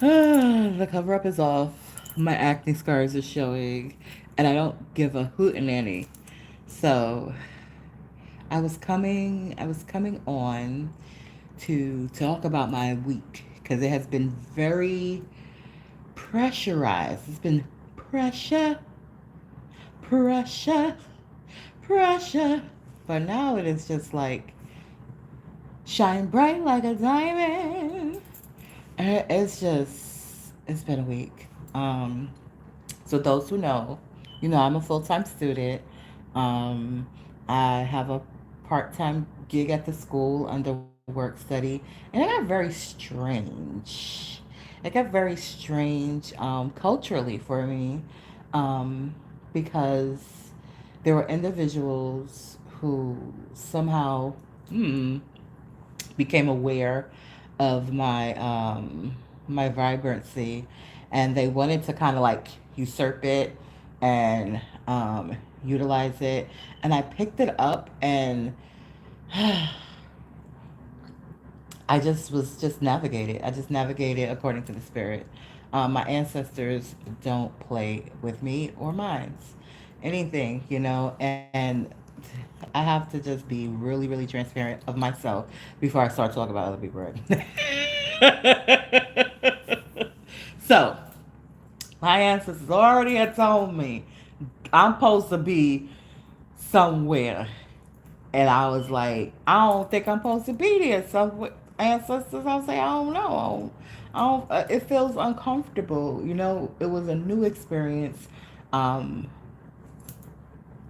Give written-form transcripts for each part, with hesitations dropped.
The cover up is off. My acne scars are showing, and I don't give a hoot and nanny. So I was coming on to talk about my week because it has been very pressurized. It's been pressure, pressure, pressure. But now it is just like shine bright like a diamond. And it's been a week. So those who know, I'm a full-time student. Um, I have a part-time gig at the school under work study, and it got very strange. It got very strange culturally for me, um, because there were individuals who somehow hmm, became aware of my vibrancy, and they wanted to kind of like usurp it and utilize it. And I picked it up, and I just was just navigated. I just navigated according to the spirit. My ancestors don't play with me or minds, anything, and I have to just be really, really transparent of myself before I start talking about other people. Right? So, my ancestors already had told me I'm supposed to be somewhere. And I was like, I don't think I'm supposed to be there. So with ancestors, I'll say, I don't know. It feels uncomfortable. It was a new experience. Um,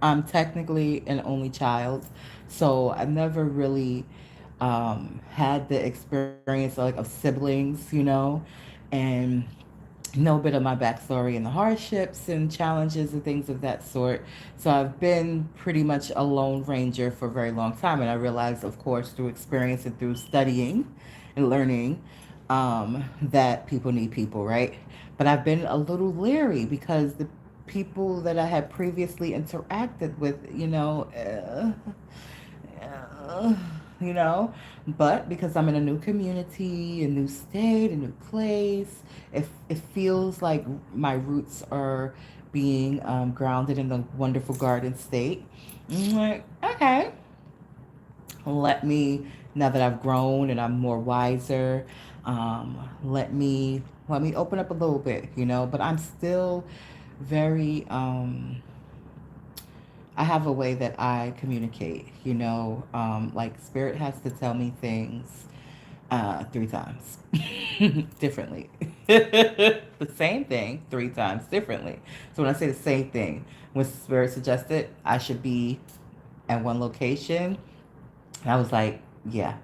I'm technically an only child, so I never really had the experience of siblings, and know a bit of my backstory and the hardships and challenges and things of that sort. So I've been pretty much a lone ranger for a very long time, and I realized, of course, through experience and through studying and learning, that people need people, right? But I've been a little leery because the people that I had previously interacted with, uh, you know but because I'm in a new community, a new state, a new place, it feels like my roots are being grounded in the wonderful garden state. I'm like, okay, let me, now that I've grown and I'm more wiser, let me open up a little bit, but I'm still very I have a way that I communicate, like spirit has to tell me things 3 times differently. The same thing 3 times differently. So when I say the same thing, when spirit suggested I should be at one location, I was like, yeah,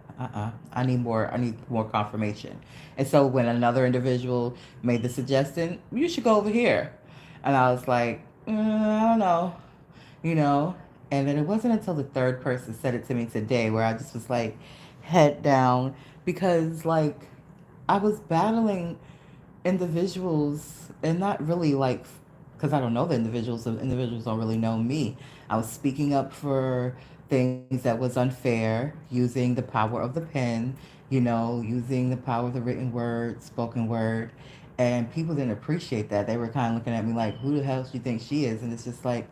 I need more confirmation. And so when another individual made the suggestion, you should go over here. And I was like, I don't know, you know. And then it wasn't until the third person said it to me today where I just was like, head down, because like I was battling individuals, and not really like, because I don't know the individuals, so individuals don't really know me. I was speaking up for things that was unfair, using the power of the pen, using the power of the written word, spoken word. And people didn't appreciate that. They were kind of looking at me like, who the hell do you think she is? And it's just like,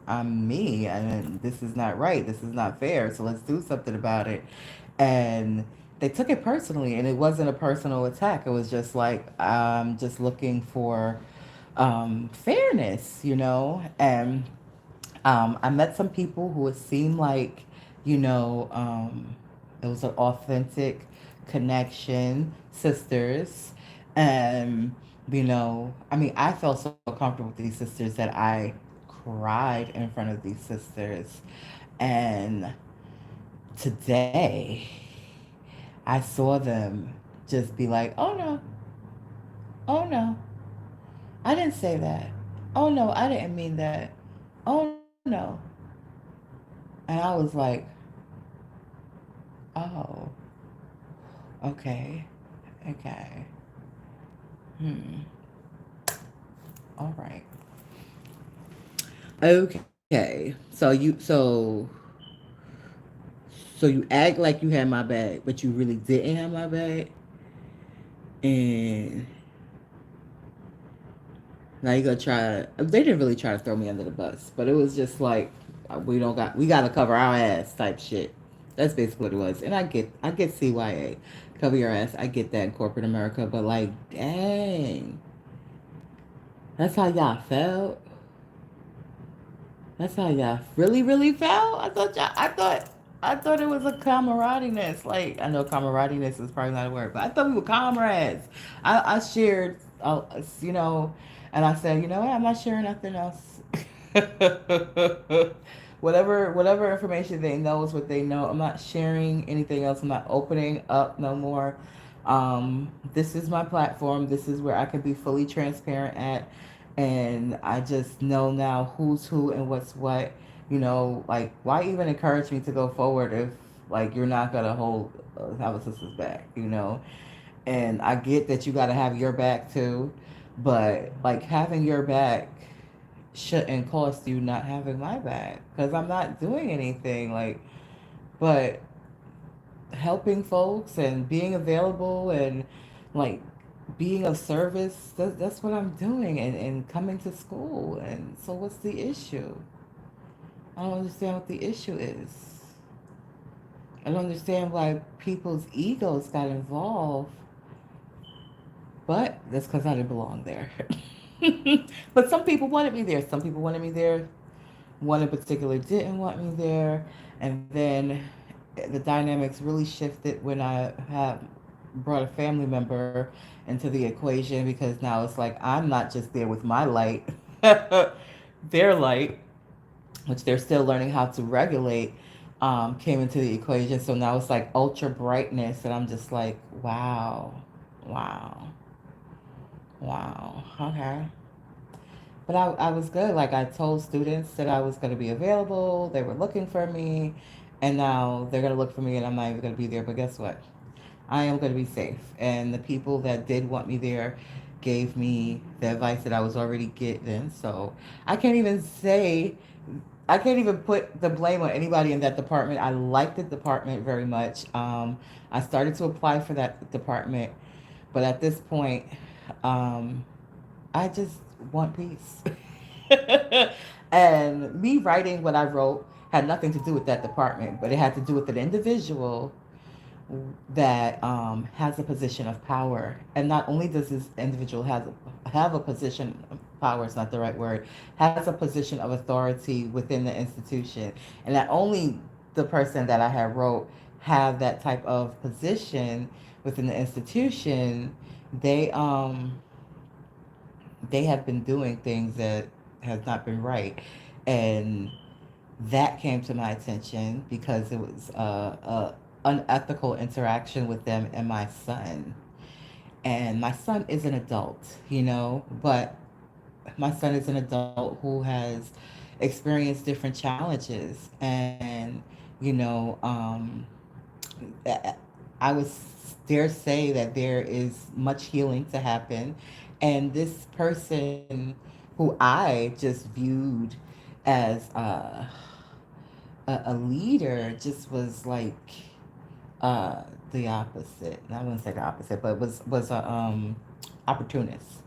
I'm me, and this is not right. This is not fair. So let's do something about it. And they took it personally, and it wasn't a personal attack. It was just like, I'm just looking for fairness, And I met some people who it seemed like, it was an authentic connection, sisters. And, I mean, I felt so comfortable with these sisters that I cried in front of these sisters. And today, I saw them just be like, oh no, oh no, I didn't say that. Oh no, I didn't mean that. Oh no. And I was like, oh, okay, okay, hmm, all right. Okay, so you act like you had my bag, but you really didn't have my bag, and Now you gonna try. They didn't really try to throw me under the bus, but it was just like we gotta cover our ass type shit. That's basically what it was. And I get CYA, cover your ass. I get that in corporate America, but like, dang, that's how y'all felt. That's how y'all really felt. I thought it was a camaradeness. Like I know camaradeness is probably not a word, but I thought we were comrades. I shared, you know, and I said, you know what, I'm not sharing nothing else. Whatever information they know is what they know. I'm not sharing anything else. I'm not opening up no more. This is my platform. This is where I can be fully transparent at, and I just know now who's who and what's what. You know, like why even encourage me to go forward if like you're not gonna hold our sisters back, you know? And I get that you gotta have your back too, but like having your back shouldn't cost you not having my back because I'm not doing anything like, but helping folks and being available and like being of service. That's what I'm doing, and coming to school. And so, what's the issue? I don't understand what the issue is. I don't understand why people's egos got involved, but that's because I didn't belong there. But some people wanted me there. Some people wanted me there. One in particular didn't want me there. And then the dynamics really shifted when I had brought a family member into the equation because now it's like I'm not just there with my light, their light, which they're still learning how to regulate, came into the equation. So now it's like ultra brightness, and I'm just like, wow, wow, wow, okay. But I was good. Like I told students that I was going to be available. They were looking for me, and now they're going to look for me, and I'm not even going to be there. But guess what? I am going to be safe. And the people that did want me there gave me the advice that I was already getting. So I can't even say, I can't even put the blame on anybody in that department. I like the department very much. I started to apply for that department, but at this point, um, I just want peace. And me writing what I wrote had nothing to do with that department, but it had to do with an individual that has a position of power. And not only does this individual have a position of power, is not the right word, has a position of authority within the institution. And not only the person that I had wrote have that type of position within the institution, they they have been doing things that has not been right. And that came to my attention because it was a unethical interaction with them and my son. And my son is an adult, you know, but my son is an adult who has experienced different challenges. And, you know, I would dare say that there is much healing to happen. And this person who I just viewed as a leader just was like the opposite. I wouldn't say the opposite, but was a opportunist.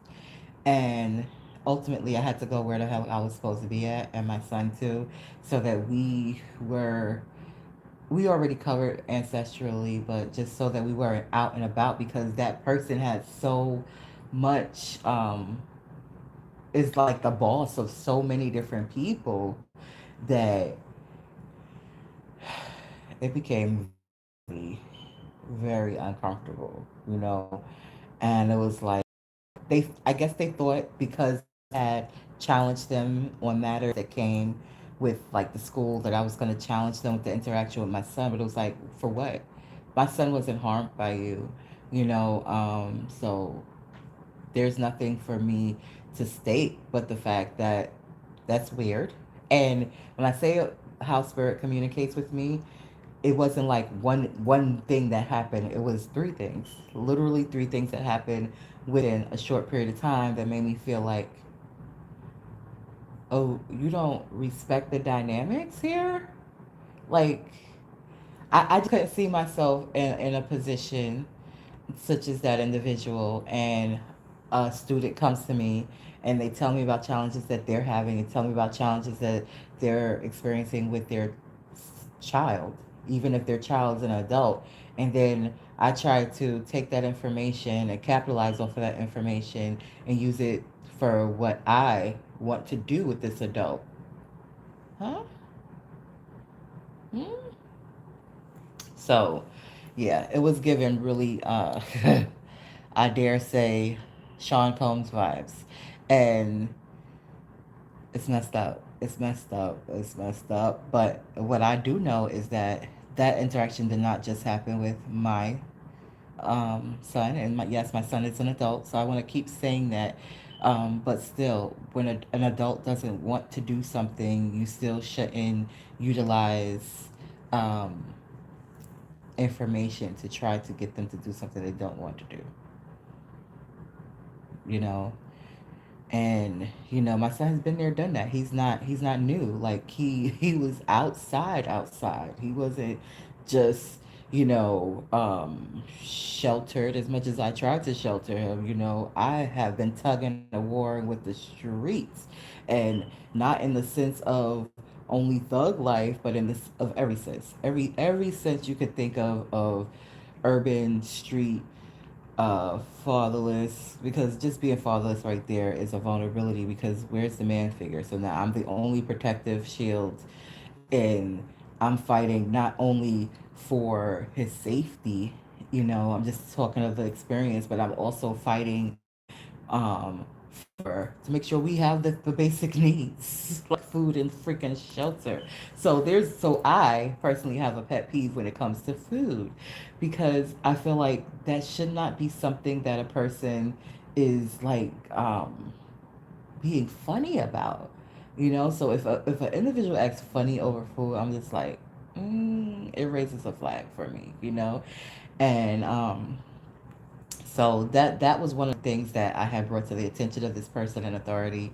And ultimately, I had to go where the hell I was supposed to be at, and my son too, so that we already covered ancestrally, but just so that we weren't out and about because that person had so much is like the boss of so many different people that it became very uncomfortable, you know. And it was like I guess they thought because I had challenged them on matters that came with like the school that I was going to challenge them with the interaction with my son, but it was like for what? My son wasn't harmed by you, you know. So there's nothing for me to state but the fact that that's weird. And when I say how spirit communicates with me, it wasn't like one thing that happened. It was three things, literally three things that happened within a short period of time that made me feel like, oh, you don't respect the dynamics here. Like I just couldn't see myself in a position such as that individual. And a student comes to me and they tell me about challenges that they're having, and tell me about challenges that they're experiencing with their child, even if their child's an adult. And then I try to take that information and capitalize off of that information and use it for what I want to do with this adult. Huh? Hmm? So, yeah, it was given really, I dare say, Sean Combs vibes. And it's messed up. It's messed up. It's messed up. But what I do know is that that interaction did not just happen with my son. And yes, my son is an adult. So I want to keep saying that. But still, when an adult doesn't want to do something, you still shouldn't utilize um, information to try to get them to do something they don't want to do. You know, and my son has been there, done that. He's not new. Like he was outside. He wasn't just sheltered as much as I tried to shelter him. I have been tugging and warring with the streets, and not in the sense of only thug life, but in this of every sense, every sense you could think of urban street fatherless, because just being fatherless right there is a vulnerability, because where's the man figure? So now I'm the only protective shield, and I'm fighting not only for his safety, I'm just talking of the experience, but I'm also fighting for to make sure we have the basic needs like food and freaking shelter. So I personally have a pet peeve when it comes to food, because I feel like that should not be something that a person is like being funny about. So if an individual acts funny over food, I'm just like, it raises a flag for me. And so that was one of the things that I had brought to the attention of this person in authority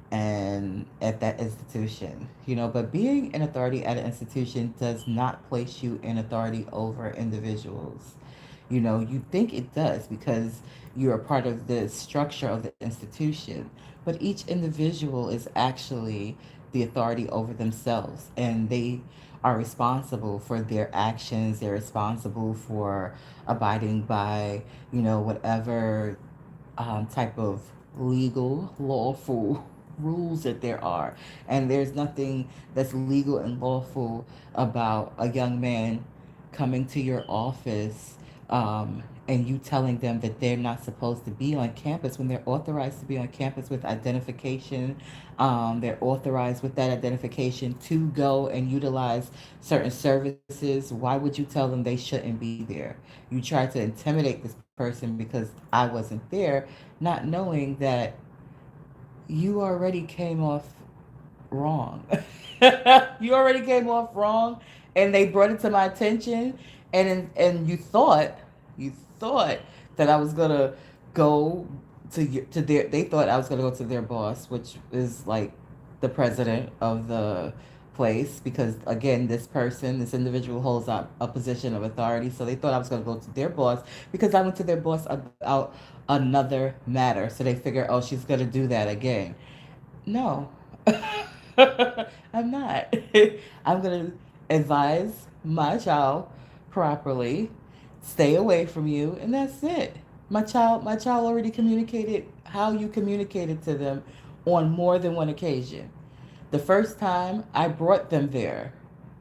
and at that institution. But being an authority at an institution does not place you in authority over individuals. You think it does because you're a part of the structure of the institution, but each individual is actually the authority over themselves, and they are responsible for their actions. They're responsible for abiding by, whatever type of legal, lawful rules that there are. And there's nothing that's legal and lawful about a young man coming to your office and you telling them that they're not supposed to be on campus when they're authorized to be on campus with identification. They're authorized with that identification to go and utilize certain services. Why would you tell them they shouldn't be there? You try to intimidate this person because I wasn't there, not knowing that you already came off wrong. You already came off wrong, and they brought it to my attention, and you thought that I was gonna go to their. They thought I was gonna go to their boss, which is like the president of the place, because again, this individual holds up a position of authority. So they thought I was going to go to their boss because I went to their boss about another matter. So they figured, oh, she's going to do that again. No, I'm not. I'm going to advise my child properly, stay away from you, and that's it. My child already communicated how you communicated to them on more than one occasion. The first time I brought them there.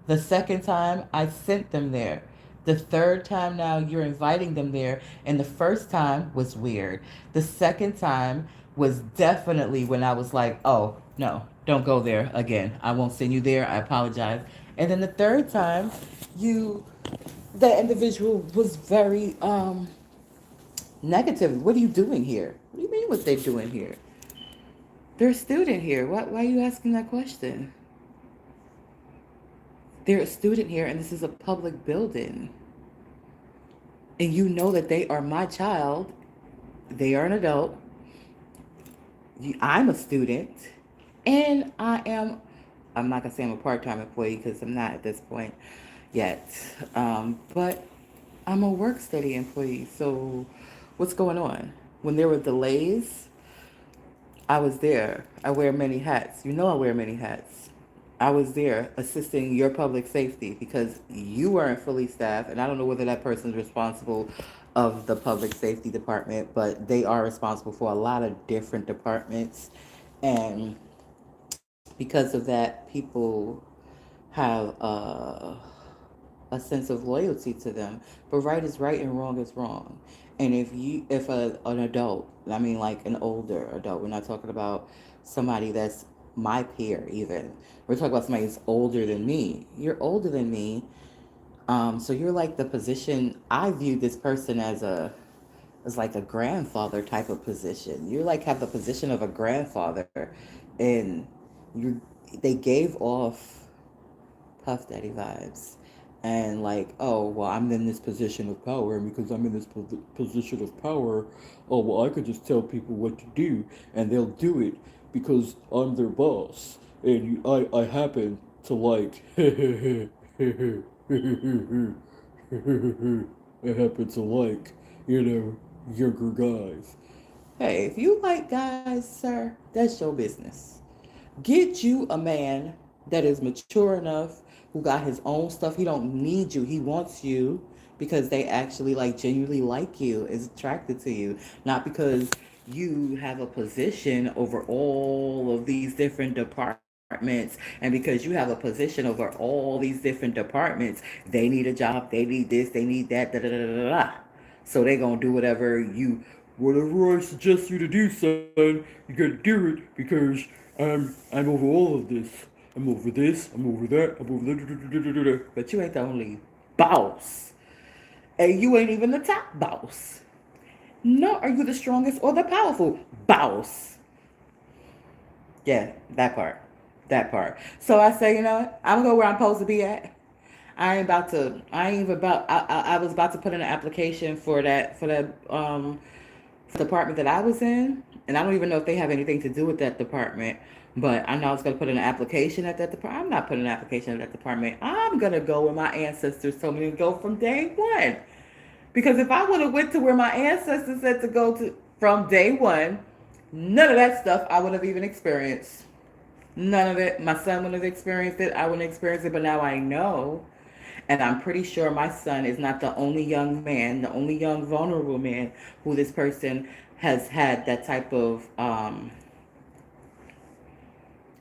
The second time I sent them there. The third time now you're inviting them there. And the first time was weird. The second time was definitely when I was like, oh, no, don't go there again. I won't send you there. I apologize. And then the third time, that individual was very negative. What are you doing here? What do you mean what they doing here? They're a student here. Why are you asking that question? They're a student here, and this is a public building. And you know that they are my child. They are an adult. I'm a student. And I'm not going to say I'm a part time employee because I'm not at this point yet. But I'm a work study employee. So what's going on? when there were delays, I was there. I wear many hats. You know I wear many hats. I was there assisting your public safety because you weren't fully staffed, and I don't know whether that person's responsible of the public safety department, but they are responsible for a lot of different departments. And because of that, people have a sense of loyalty to them. But right is right and wrong is wrong. And if an adult, I mean like an older adult, we're not talking about somebody that's my peer even. We're talking about somebody who's older than me. You're older than me. So you're like the position. I view this person as like a grandfather type of position. You like have the position of a grandfather, and you they gave off Puff Daddy vibes. And like, oh, well, I'm in this position of power, and because I'm in this position of power, oh, well, I could just tell people what to do, and they'll do it because I'm their boss, and I happen to like, I happen to like, younger guys. Hey, if you like guys, sir, that's your business. Get you a man that is mature enough, who got his own stuff. He don't need you. He wants you because they actually like genuinely like you, is attracted to you, not because you have a position over all of these different departments, and because you have a position over all these different departments, they need a job, they need this, they need that, da da da da da. So they gonna do whatever I suggest you to do, son. You gotta do it because I'm over all of this. I'm over this. I'm over that. I'm over that. But you ain't the only boss, and you ain't even the top boss. Nor are you the strongest or the powerful boss. Yeah, that part. That part. So I say, you know what? I'm gonna go where I'm supposed to be at. I ain't about to. I ain't even about. I was about to put in an application for the department that I was in, and I don't even know if they have anything to do with that department. But I know I was gonna put in an application at that department. I'm not putting an application at that department. I'm gonna go where my ancestors told me to go from day one. Because if I would have went to where my ancestors said to go to from day one, none of that stuff I would have even experienced. None of it. My son wouldn't have experienced it. I wouldn't experience it, but now I know. And I'm pretty sure my son is not the only young man, the only young vulnerable man who this person has had that type of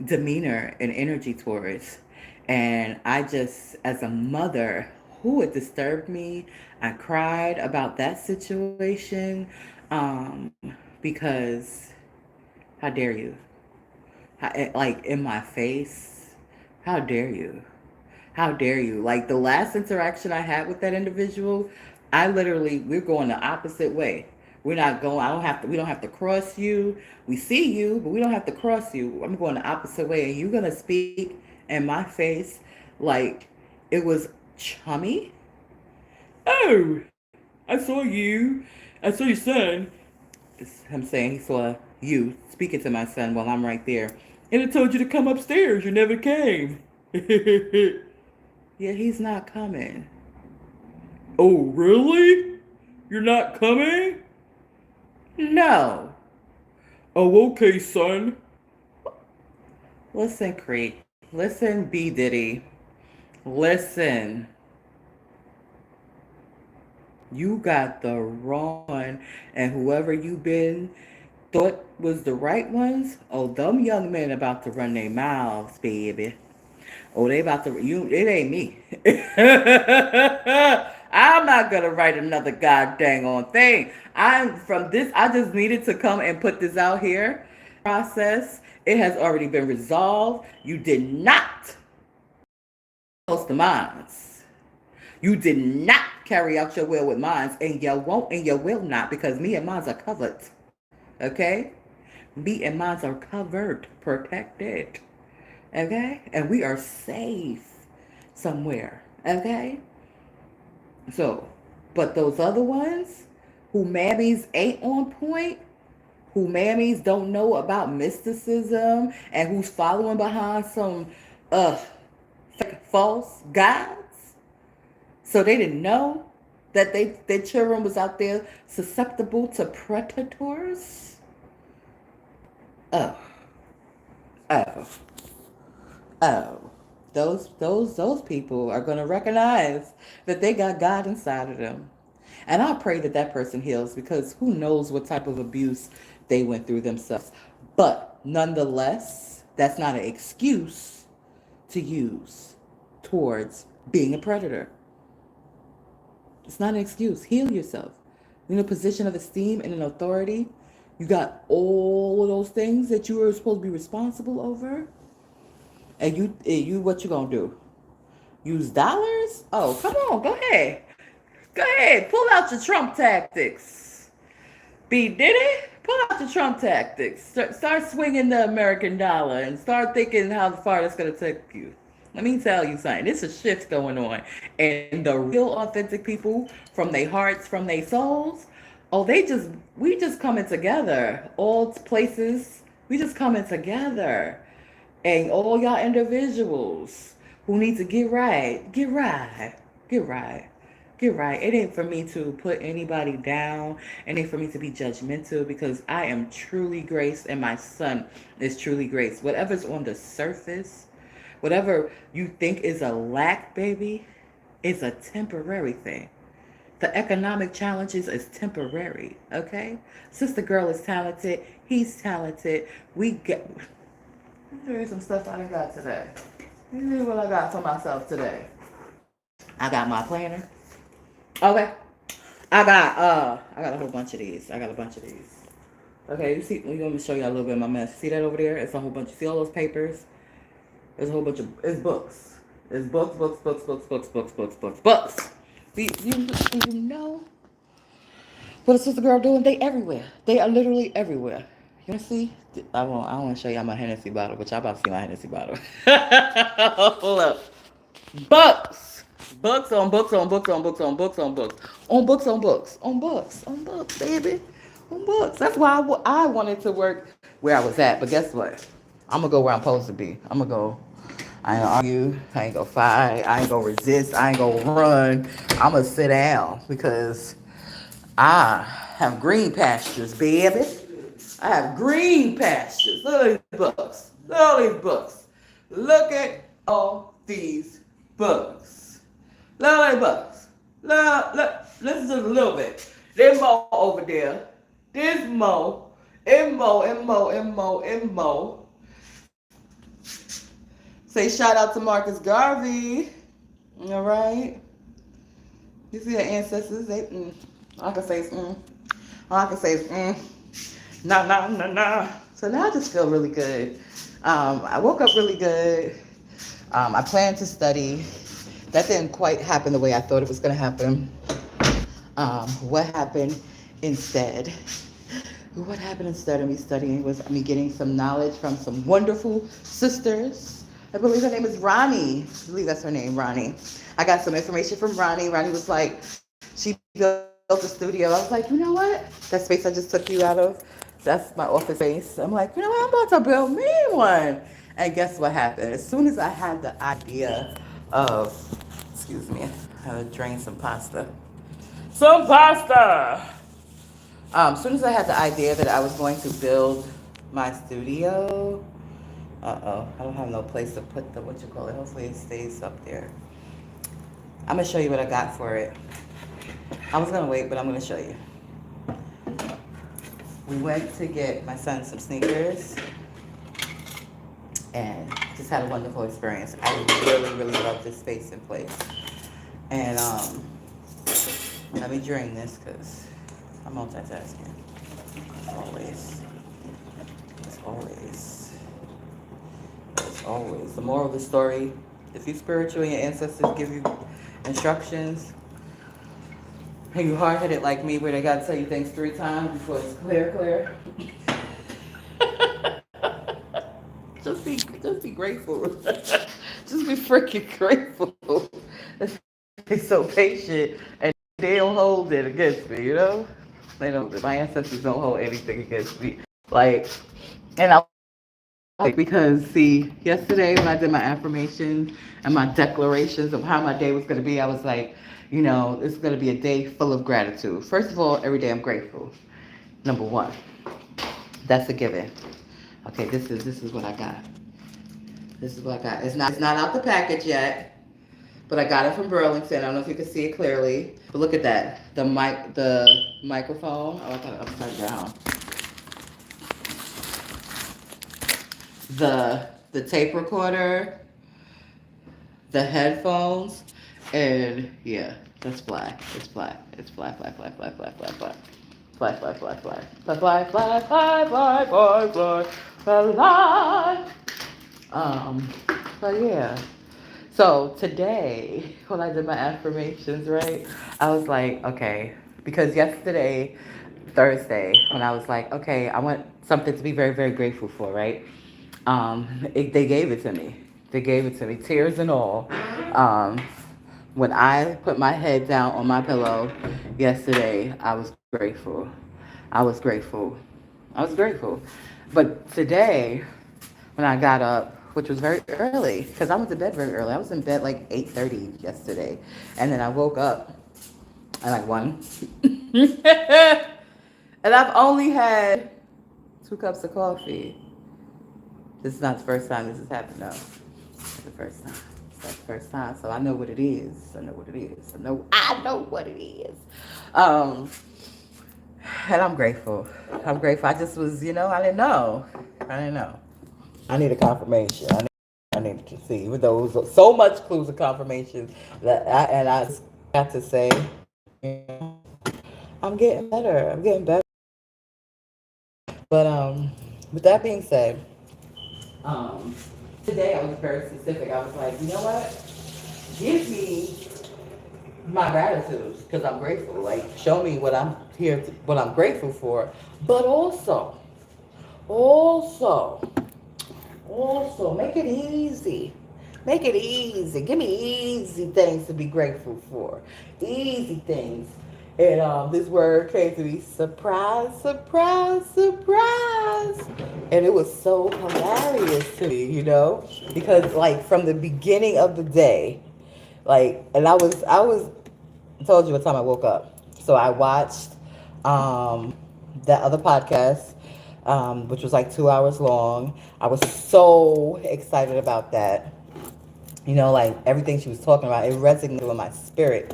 demeanor and energy towards. And I just, as a mother, who it disturbed me. I cried about that situation because how dare you? Like in my face, how dare you? How dare you? Like the last interaction I had with that individual, we're going the opposite way. We're not going, we don't have to cross you. We see you, but we don't have to cross you. I'm going the opposite way. And you're going to speak in my face like it was chummy? Oh, I saw you. I saw your son. It's him saying he saw you speaking to my son while I'm right there. And it told you to come upstairs. You never came. Yeah, he's not coming. Oh, really? You're not coming? No. Oh, okay, son. Listen, Creek. Listen, B. Diddy. Listen. You got the wrong one, and whoever you been thought was the right ones, oh, them young men about to run their mouths, baby. Oh, they about to, it ain't me. I'm not going to write another goddamn on thing. I just needed to come and put this out here. Process, it has already been resolved. You did not post the mines. You did not carry out your will with mines, and you won't and you will not, because me and mines are covered. Okay? Me and mines are covered, protected. Okay? And we are safe somewhere. Okay? So, but those other ones who mammies ain't on point, who mammies don't know about mysticism, and who's following behind some fake false gods, so they didn't know that their children was out there susceptible to predators? Oh, oh, oh. Those people are going to recognize that they got God inside of them. And I pray that that person heals, because who knows what type of abuse they went through themselves. But nonetheless, that's not an excuse to use towards being a predator. It's not an excuse. Heal yourself. You're in a position of esteem and an authority. You got all of those things that you were supposed to be responsible over. And you what you gonna do? Use dollars? Oh, come on, go ahead. Go ahead. Pull out your Trump tactics. B. Diddy, pull out your Trump tactics. Start swinging the American dollar and start thinking how far that's gonna take you. Let me tell you something. There's a shift going on. And the real authentic people, from their hearts, from their souls, oh, we just coming together. All places, we just coming together. And all y'all individuals who need to get right, get right, get right. Get right. It ain't for me to put anybody down. It ain't for me to be judgmental, because I am truly graced and my son is truly graced. Whatever's on the surface, whatever you think is a lack, baby, is a temporary thing. The economic challenges is temporary, okay? Sister girl is talented. He's talented. Here's some stuff I done got today. Here's what I got for myself today. I got my planner. Okay. I got a whole bunch of these. Okay, you see, let me show you a little bit of my mess. See that over there? It's a whole bunch. See all those papers? There's a whole bunch of, it's books. It's books. Do you know what a sister girl doing? They everywhere. They are literally everywhere. You wanna see? I want to show y'all my Hennessy bottle, but y'all about to see my Hennessy bottle. Hold up. Books. Books on books on books on books on books on books. On books on books. On books. On books, baby. On books. That's why I wanted to work where I was at. But guess what? I'm going to go where I'm supposed to be. I'm going to go. I ain't going to argue. I ain't going to fight. I ain't going to resist. I ain't going to run. I'm going to sit down, because I have green pastures, baby. I have green pastures. Look at these books. Look at these books. Look at all these books. Look at these books. Look. Listen just a little bit. There's more over there. There's more. And more. Say shout out to Marcus Garvey. All right. You see the ancestors? All I can say is All I can say is Nah. So now I just feel really good. I woke up really good. I planned to study. That didn't quite happen the way I thought it was going to happen. What happened instead? What happened instead of me studying was me getting some knowledge from some wonderful sisters. I believe her name is Ronnie. I believe that's her name, Ronnie. I got some information from Ronnie. Ronnie was like, she built a studio. I was like, you know what? That space I just took you out of, that's my office space. I'm like, you know what? I'm about to build me one. And guess what happened? As soon as I had the idea of, excuse me, I had to drain some pasta. As soon as I had the idea that I was going to build my studio, I don't have no place to put the, hopefully it stays up there. I'm going to show you what I got for it. I was going to wait, but I'm going to show you. We went to get my son some sneakers and just had a wonderful experience. I really love this space and place. And let me drain this because I'm multitasking. As always. The moral of the story, if you're spiritual and your ancestors give you instructions, and you hard-headed like me where they got to tell you things 3 times before it's clear. Just be grateful. Just be freaking grateful. Be so patient, and they don't hold it against me, you know? They don't. My ancestors don't hold anything against me. Because see, yesterday when I did my affirmations and my declarations of how my day was going to be, I was like, You know, it's going to be a day full of gratitude. First of all, every day I'm grateful. Number one, that's a given. Okay, this is what I got. This is what I got. It's not out the package yet, but I got it from Burlington. I don't know if you can see it clearly, but look at that. The microphone. Oh, I got it upside down. The tape recorder, the headphones, and yeah, that's black. It's black. It's black, black, black, black, black, black, black. Fly, fly, fly, fly. Fly, fly, fly, fly, fly, fly, fly, fly, fly. Um, but yeah. So today, when I did my affirmations, right, I was like, okay, because yesterday, Thursday, when I was like, okay, I want something to be very, very grateful for, right? They gave it to me. They gave it to me, tears and all. Um, when I put my head down on my pillow yesterday, I was grateful. I was grateful. I was grateful. But today, when I got up, which was very early, because I went to bed very early. I was in bed like 8:30 yesterday. And then I woke up at like 1. And I've only had 2 cups of coffee. This is not the first time this has happened, though. It's the first time. It's not the first time, so I know what it is. I know what it is. I know what it is. Um, and I'm grateful. I'm grateful. I just was, I didn't know. I didn't know. I need a confirmation. I need to see. Even though it was so much clues of confirmation I just got to say, I'm getting better. I'm getting better. But with that being said, today I was very specific. I was like, you know what? Give me my gratitude because I'm grateful. Like, show me what what I'm grateful for. But also, make it easy. Make it easy. Give me easy things to be grateful for. Easy things. And this word came to me, surprise, surprise, surprise. And it was so hilarious to me, because like from the beginning of the day, like, and I told you what time I woke up. So I watched that other podcast, which was like 2 hours long. I was so excited about that. Like everything she was talking about, it resonated with my spirit.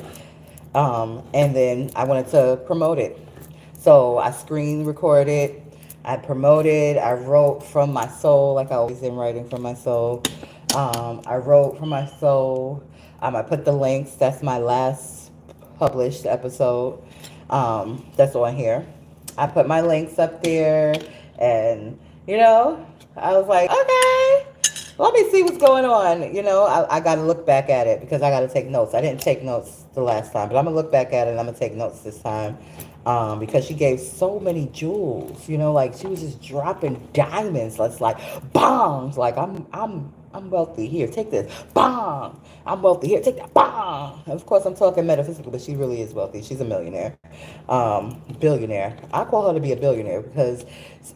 And then I wanted to promote it. So I screen recorded, I promoted, I wrote from my soul, like I always am writing from my soul. I wrote from my soul. I put the links. That's my last published episode. That's on here. I put my links up there, and I was like, okay, let me see what's going on. I got to look back at it because I got to take notes. I didn't take notes the last time, but I'm gonna look back at it and I'm gonna take notes this time, because she gave so many jewels. Like she was just dropping diamonds. That's like bombs. Like I'm wealthy. Here, take this. Bong. I'm wealthy. Here, take that. Bong. Of course, I'm talking metaphysical, but she really is wealthy. She's a millionaire, billionaire. I call her to be a billionaire because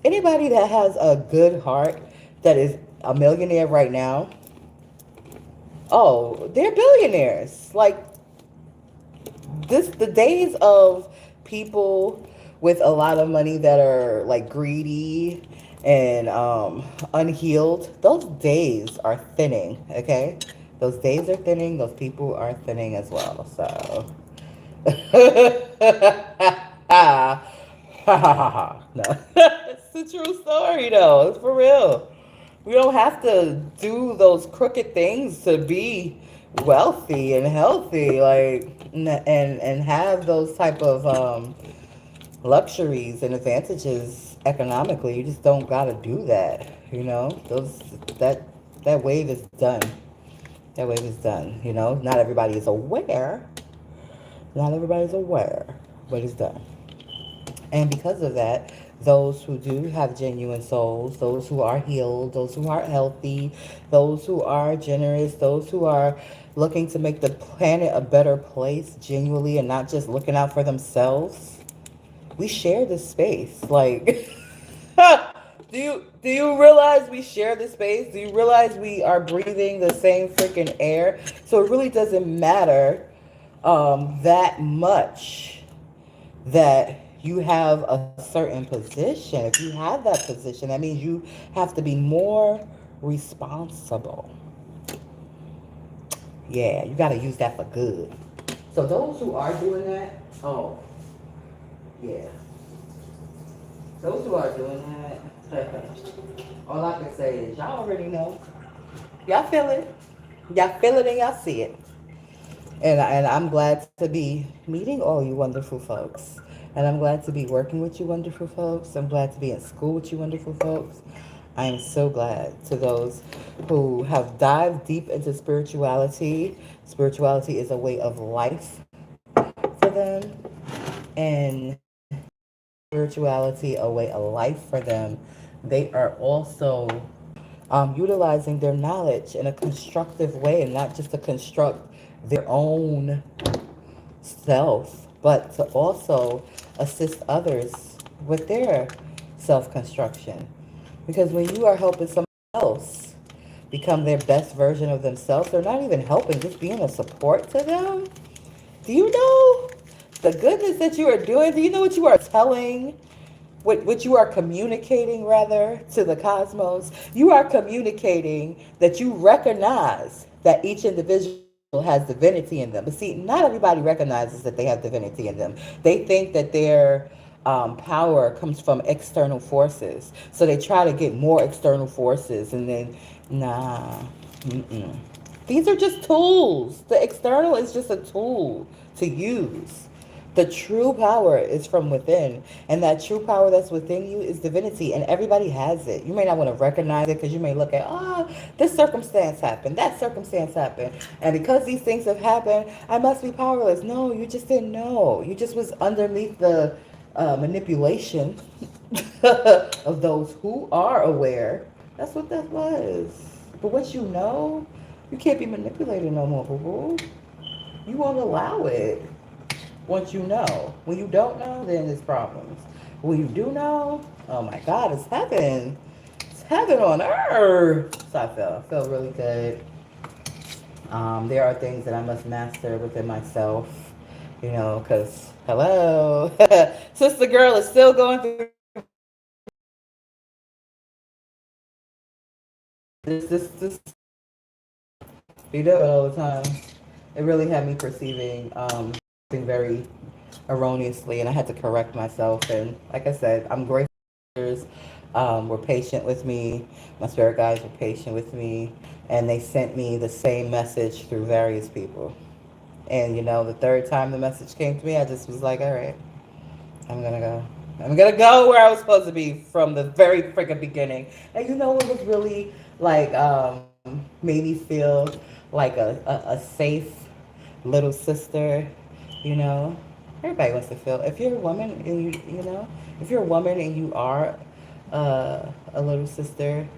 anybody that has a good heart that is a millionaire right now, oh, they're billionaires. Like the days of people with a lot of money that are like greedy and unhealed, those days are thinning, okay? Those days are thinning. Those people are thinning as well. So, no, it's the true story, though. It's for real. We don't have to do those crooked things to be wealthy and healthy, like, and have those type of luxuries and advantages economically. You just don't gotta do that. That wave is done. That wave is done. Not everybody is aware. Not everybody's aware, but it's done. And because of that, those who do have genuine souls, those who are healed, those who are healthy, those who are generous, those who are looking to make the planet a better place genuinely and not just looking out for themselves, we share this space. Like, do you realize we share this space? Do you realize we are breathing the same freaking air? So it really doesn't matter that much that you have a certain position. If you have that position, that means you have to be more responsible. Yeah, you got to use that for good. So those who are doing that, oh, yeah. Those who are doing that, all I can say is y'all already know. Y'all feel it. Y'all feel it and y'all see it. And I'm glad to be meeting all you wonderful folks. And I'm glad to be working with you wonderful folks. I'm glad to be in school with you wonderful folks. I am so glad to those who have dived deep into spirituality. Spirituality is a way of life for them. And spirituality a way of life for them. They are also utilizing their knowledge in a constructive way and not just to construct their own self, but to also assist others with their self construction. Because when you are helping someone else become their best version of themselves, they're not even helping, just being a support to them. Do you know the goodness that you are doing? Do you know what you are telling? What you are communicating, rather, to the cosmos? You are communicating that you recognize that each individual has divinity in them. But see, not everybody recognizes that they have divinity in them. They think that their power comes from external forces. So they try to get more external forces, and then, nah. Mm-mm. These are just tools. The external is just a tool to use. The true power is from within. And that true power that's within you is divinity. And everybody has it. You may not want to recognize it because you may look at, oh, this circumstance happened, that circumstance happened. And because these things have happened, I must be powerless. No, you just didn't know. You just was underneath the manipulation of those who are aware. That's what that was. But what you know, you can't be manipulated no more, boo-boo. You won't allow it. Once you know. When you don't know, then there's problems. When you do know, oh my God, it's heaven. It's heaven on earth. So I felt really good. There are things that I must master within myself, because, hello, sister girl is still going through this, you do it all the time. It really had me perceiving something very erroneously, and I had to correct myself. And like I said, I'm grateful were patient with me. My spirit guides were patient with me, and they sent me the same message through various people. And the third time the message came to me, I just was like, all right, I'm gonna go. I'm gonna go where I was supposed to be from the very freaking beginning. And what was really like made me feel like a safe little sister, Everybody wants to feel. If you're a woman and if you're a woman and you are a little sister,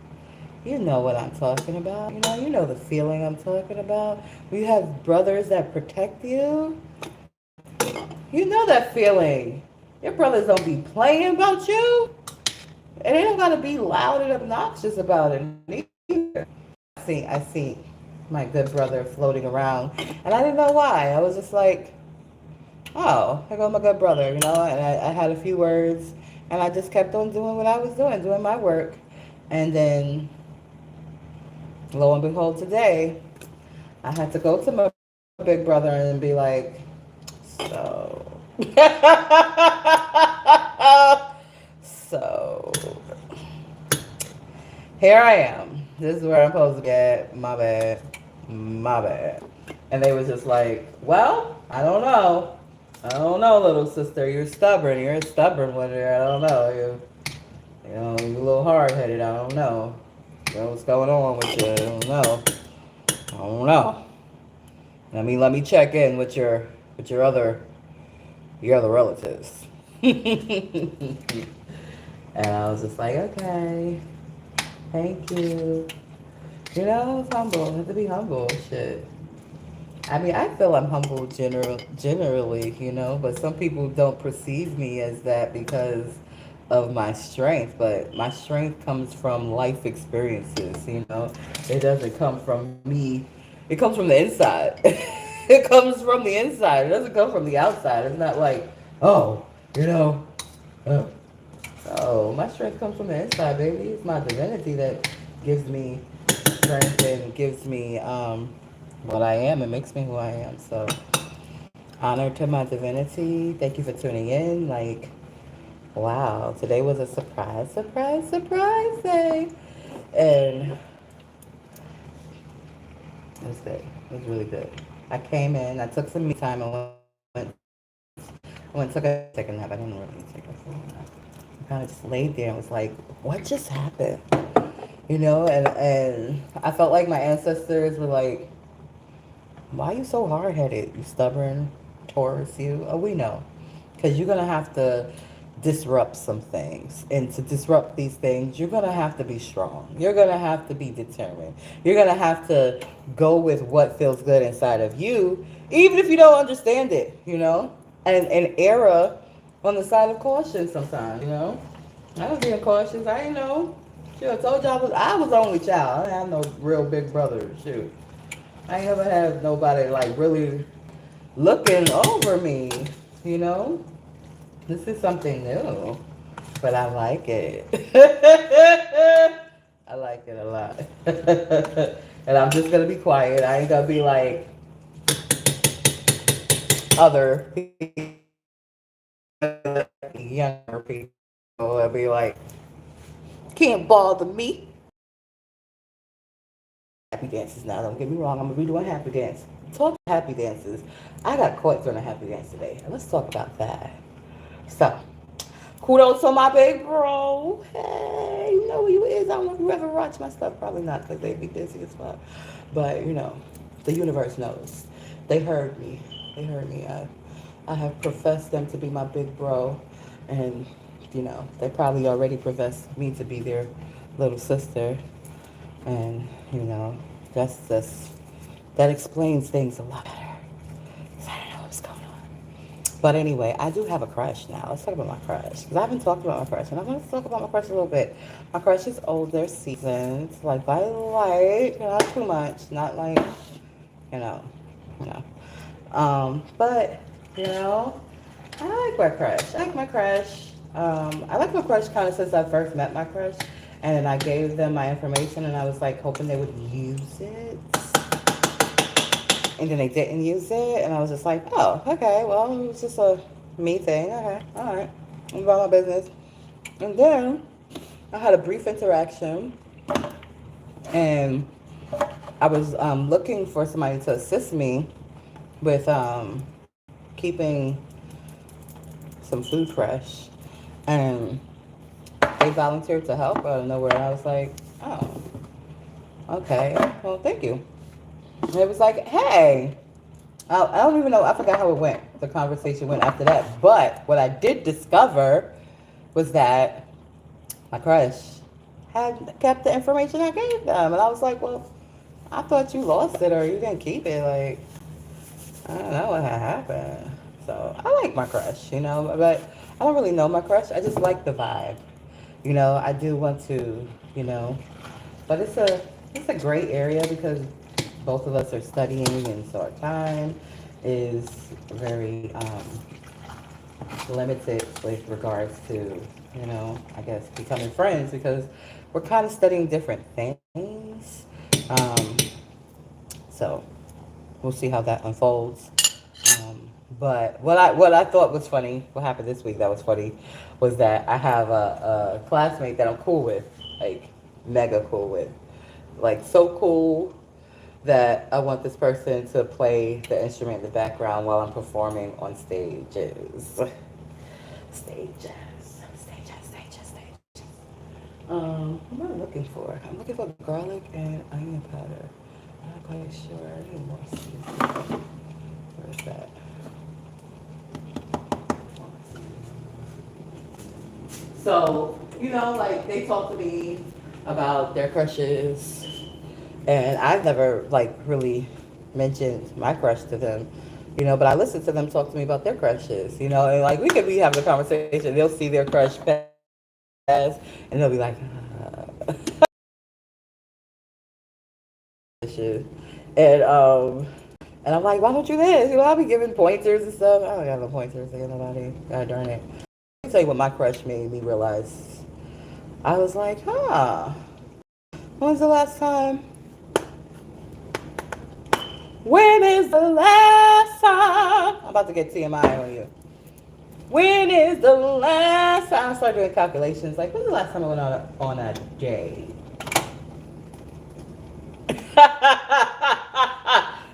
you know what I'm talking about. You know the feeling I'm talking about. You have brothers that protect you. You know that feeling. Your brothers don't be playing about you, and they don't gotta be loud and obnoxious about it either. I see my good brother floating around, and I didn't know why. I was just like, oh, here go my good brother, and I had a few words, and I just kept on doing what I was doing my work. And then, lo and behold, today, I had to go to my big brother and be like, so, so, here I am. This is where I'm supposed to get. My bad. My bad. And they was just like, well, I don't know, little sister. You're stubborn. You're a stubborn one. I don't know. You're a little hard-headed. I don't know. What's going on with you? I don't know. Let me check in with your other relatives. And I was just like, okay, thank you. I was humble. I have to be humble. Shit. I mean, I feel I'm humble generally, but some people don't perceive me as that because of my strength. But my strength comes from life experiences, It doesn't come from me. It comes from the inside. It comes from the inside. It doesn't come from the outside. It's not like, oh, you know, uh, oh, my strength comes from the inside, baby. It's my divinity that gives me strength and gives me what I am and makes me who I am. So, honor to my divinity. Thank you for tuning in. Like, wow, today was a surprise day. And it was good. It was really good. I came in, I took some me time and took a second nap. I didn't really take a full nap. I kind of just laid there and was like, what just happened? You know, and I felt like my ancestors were like, why are you so hard-headed? You stubborn Taurus, you? Oh, we know. Because you're going to have to disrupt some things. And to disrupt these things, you're going to have to be strong. You're going to have to be determined. You're going to have to go with what feels good inside of you, even if you don't understand it, you know? And err on the side of caution sometimes, you know? I was being cautious. I didn't know. Shoot, I told you I was the only child. I didn't have no real big brother. Shoot. I ain't never had nobody like really looking over me, you know? This is something new, but I like it. I like it a lot. And I'm just gonna be quiet. I ain't gonna be like other younger people. I'll be like, can't bother me. Happy dances now. Don't get me wrong. I'm gonna be doing happy dance. Talk happy dances. I got caught doing a happy dance today. Let's talk about that. So, kudos to my big bro. Hey, you know who you is. I don't know if you ever watch my stuff. Probably not because they be busy as fuck. But, you know, the universe knows. They heard me. They heard me. I have professed them to be my big bro. And, you know, they probably already professed me to be their little sister. And, you know, that explains things a lot better. 'Cause I don't know what's going on. But anyway, I do have a crush now. Let's talk about my crush. Because I've been talking about my crush. And I want to talk about my crush a little bit. My crush is older, seasoned. Like, by light. Not too much. Not like, you know. But, you know, I like my crush. I like my crush. I like my crush kind of since I first met my crush. And I gave them my information, and I was like hoping they would use it. And then they didn't use it, and I was just like, oh, okay, well, it was just a me thing. Okay, all right, I'm about my business. And then I had a brief interaction, and I was looking for somebody to assist me with keeping some food fresh. And they volunteered to help out of nowhere. And I was like, oh, okay. Well, thank you. And it was like, hey, I don't even know. I forgot how it went. The conversation went after that. But what I did discover was that my crush had kept the information I gave them. And I was like, well, I thought you lost it or you didn't keep it. Like, I don't know what had happened. So I like my crush, you know, but I don't really know my crush. I just like the vibe. You know, I do want to, you know, but it's a great area because both of us are studying, and so our time is very limited with regards to, you know, I guess becoming friends because we're kind of studying different things. So we'll see how that unfolds. But what I thought was funny, what happened this week that was funny, was that I have a classmate that I'm cool with, like mega cool with, like so cool that I want this person to play the instrument in the background while I'm performing on stages. Stages. What am I looking for? I'm looking for garlic and onion powder. I'm not quite sure. I need more seasoning. Where is that? So, you know, like they talk to me about their crushes, and I've never like really mentioned my crush to them, you know, but I listen to them talk to me about their crushes, you know, and like we could be having a conversation, they'll see their crush pass, and they'll be like, and And I'm like, why don't you this? I'll be giving pointers and stuff. I don't got no pointers to give nobody. God darn it. Let me tell you what my crush made me realize. I was like, when's the last time? When is the last time? I'm about to get TMI on you. When is the last time? I started doing calculations. Like, when's the last time I went on a date?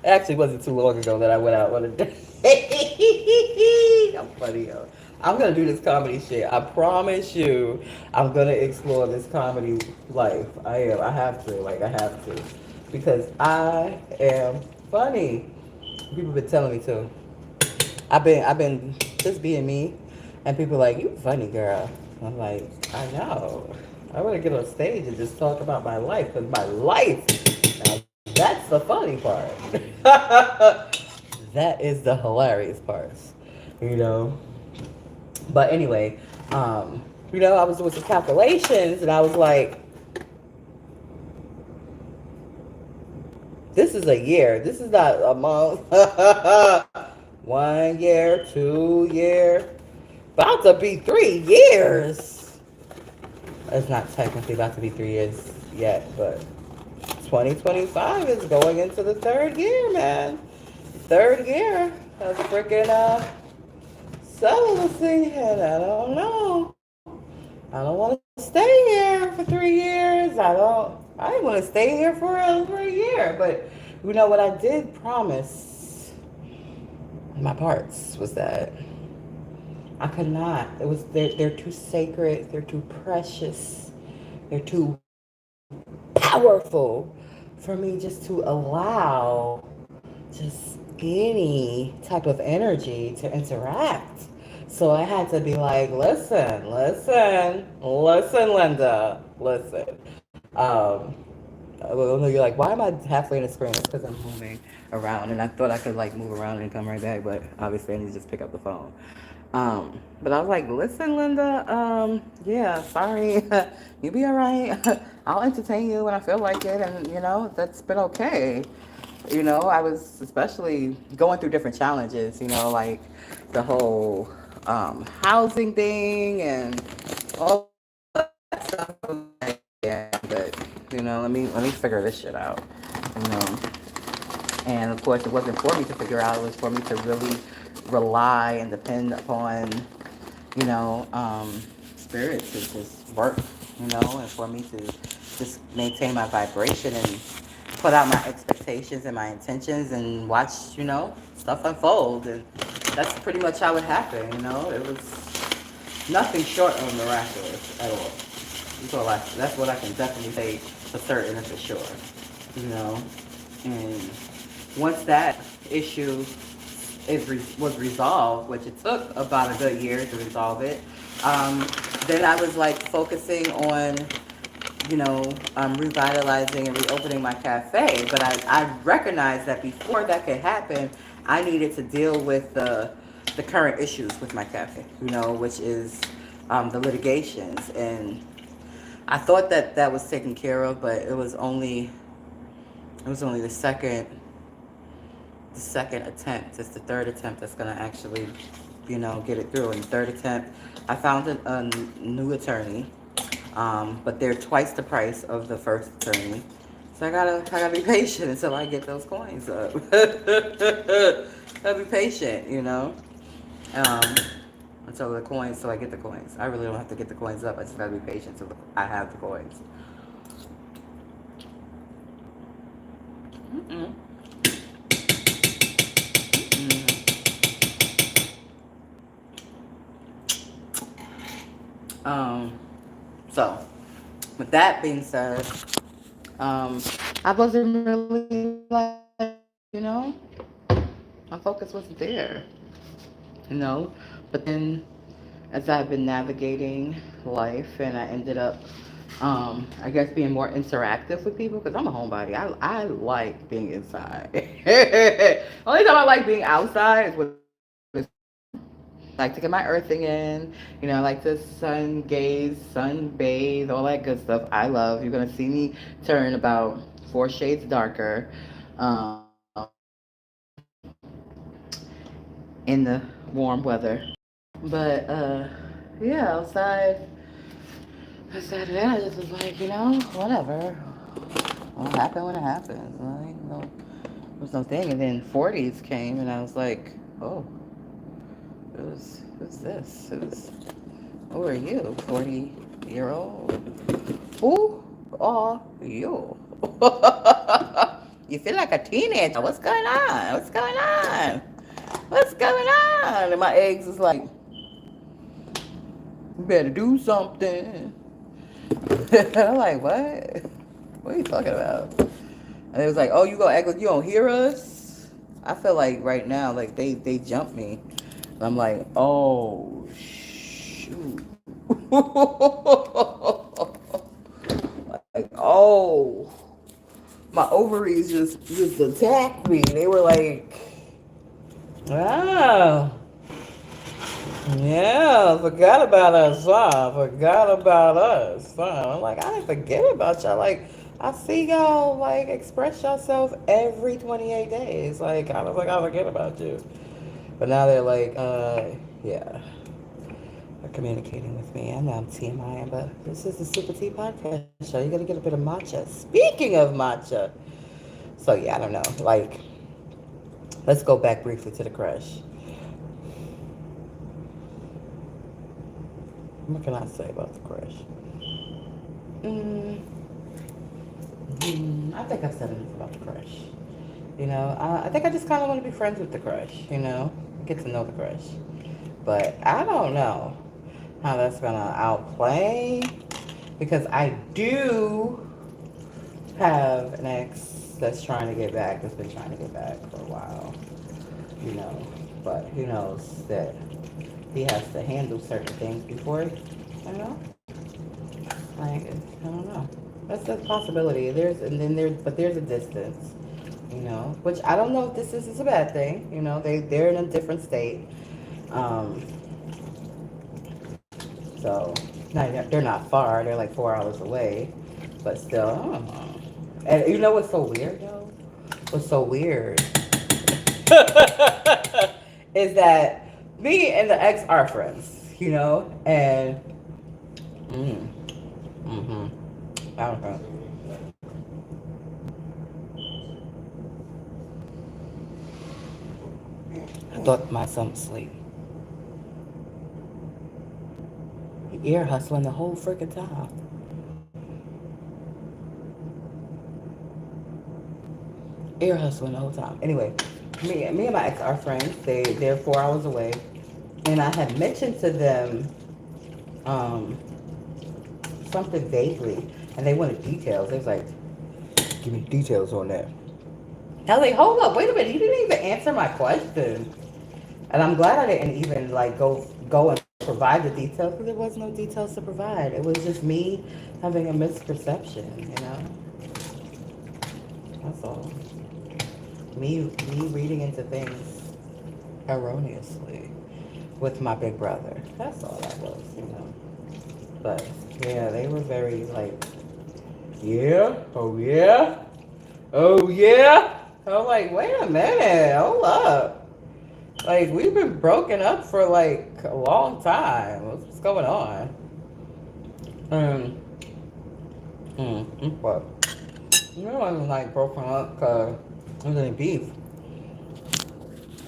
It actually wasn't too long ago that I went out on a date. I'm funny, yo. I'm gonna do this comedy shit. I promise you, I'm gonna explore this comedy life. I am. I have to. Like, I have to, because I am funny. People have been telling me to. I've been just being me, and people are like, you funny, girl. I'm like, I know. I want to get on stage and just talk about my life, because my life, now, that's the funny part. That is the hilarious part, you know. But anyway, I was doing some calculations, and I was like, this is a year. This is not a month. 1 year, 2 year, about to be 3 years. It's not technically about to be 3 years yet, but 2025 is going into the third year, man. Third year of freaking celibacy, and I don't know. I don't want to stay here for 3 years. I didn't want to stay here for over a year, but you know what I did promise my parts was that I could not. It was they're too sacred, they're too precious, they're too powerful for me just to allow just any type of energy to interact. So I had to be like, listen, Linda, listen. Well, you're like, why am I halfway in the screen? It's because I'm moving around, and I thought I could like move around and come right back, but obviously I need to just pick up the phone. But I was like, listen, Linda, yeah, sorry, you be all right. I'll entertain you when I feel like it, and that's been okay. I was especially going through different challenges, like the whole housing thing and all that stuff. Yeah, but let me figure this shit out. You know. And of course, it wasn't for me to figure out. It was for me to really rely and depend upon, spirit to just work, and for me to just maintain my vibration and put out my expectations and my intentions and watch, stuff unfold. And that's pretty much how it happened, It was nothing short of miraculous at all. That's what I can definitely say for certain and for sure, And once that issue was resolved, which it took about a good year to resolve it, then I was like focusing on, revitalizing and reopening my cafe. But I recognized that before that could happen, I needed to deal with the current issues with my cafe, which is the litigations. And I thought that was taken care of, but it was only the second attempt. It's the third attempt that's gonna actually, get it through. And the third attempt, I found a new attorney, but they're twice the price of the first attorney. So I gotta be patient until I get those coins up. Gotta be patient, until the coins, till I get the coins. I really don't have to get the coins up. I just gotta be patient until I have the coins. Mm-mm. So, with that being said, I wasn't really like, my focus wasn't there, But then, as I've been navigating life, and I ended up, I guess, being more interactive with people because I'm a homebody. I like being inside. Only time I like being outside is when I like to get my earthing in, I like to sun gaze, sunbathe, all that good stuff. I love. You're gonna see me turn about 4 shades darker. in the warm weather. But yeah, outside of that, I just was like, whatever. It'll happen when it happens. Like, there was no thing. And then 40s came, and I was like, oh, who's this? Who are you? 40-year-old? Who are you? You feel like a teenager. What's going on? What's going on? What's going on? And my eggs is like, you better do something. I'm like, what? What are you talking about? And it was like, oh, you gonna act like you don't hear us? I feel like right now, like they jumped me. I'm like, oh shoot. Like, oh, my ovaries just attacked me. They were like, oh, yeah, forgot about us, huh? Forgot about us, huh? I'm like, I didn't forget about y'all. Like, I see y'all like express yourself every 28 days. Like, I was like, I forget about you. But now they're like, yeah, they're communicating with me. I know I'm TMI, but this is the SupaTea Podcast Show. You gotta get a bit of matcha. Speaking of matcha, so yeah, I don't know. Like, let's go back briefly to the crush. What can I say about the crush? I think I've said enough about the crush. I think I just kind of want to be friends with the crush, get to know the crush. But I don't know how that's going to outplay, because I do have an ex that's been trying to get back for a while, but he knows that he has to handle certain things before, like, I don't know. That's a possibility. There's a distance, which I don't know if this is a bad thing. They're in a different state. So they're not far. They're like 4 hours away, but still, I don't know. And you know what's so weird, though? What's so weird is that me and the ex are friends, and I don't know. I thought my son was asleep. He ear hustling the whole freaking time. Ear hustling the whole time. Anyway, me and my ex are friends. They're 4 hours away, and I had mentioned to them something vaguely, and they wanted details. They was like, give me details on that. I was like, hold up, wait a minute, you didn't even answer my question. And I'm glad I didn't even like go and provide the details, because there was no details to provide. It was just me having a misperception, That's all. Me reading into things erroneously with my big brother. That's all that was, But yeah, they were very like, yeah, oh yeah, oh yeah. I'm like, wait a minute, hold up. Like, we've been broken up for like a long time. What's going on? But I wasn't like broken up because it was any beef.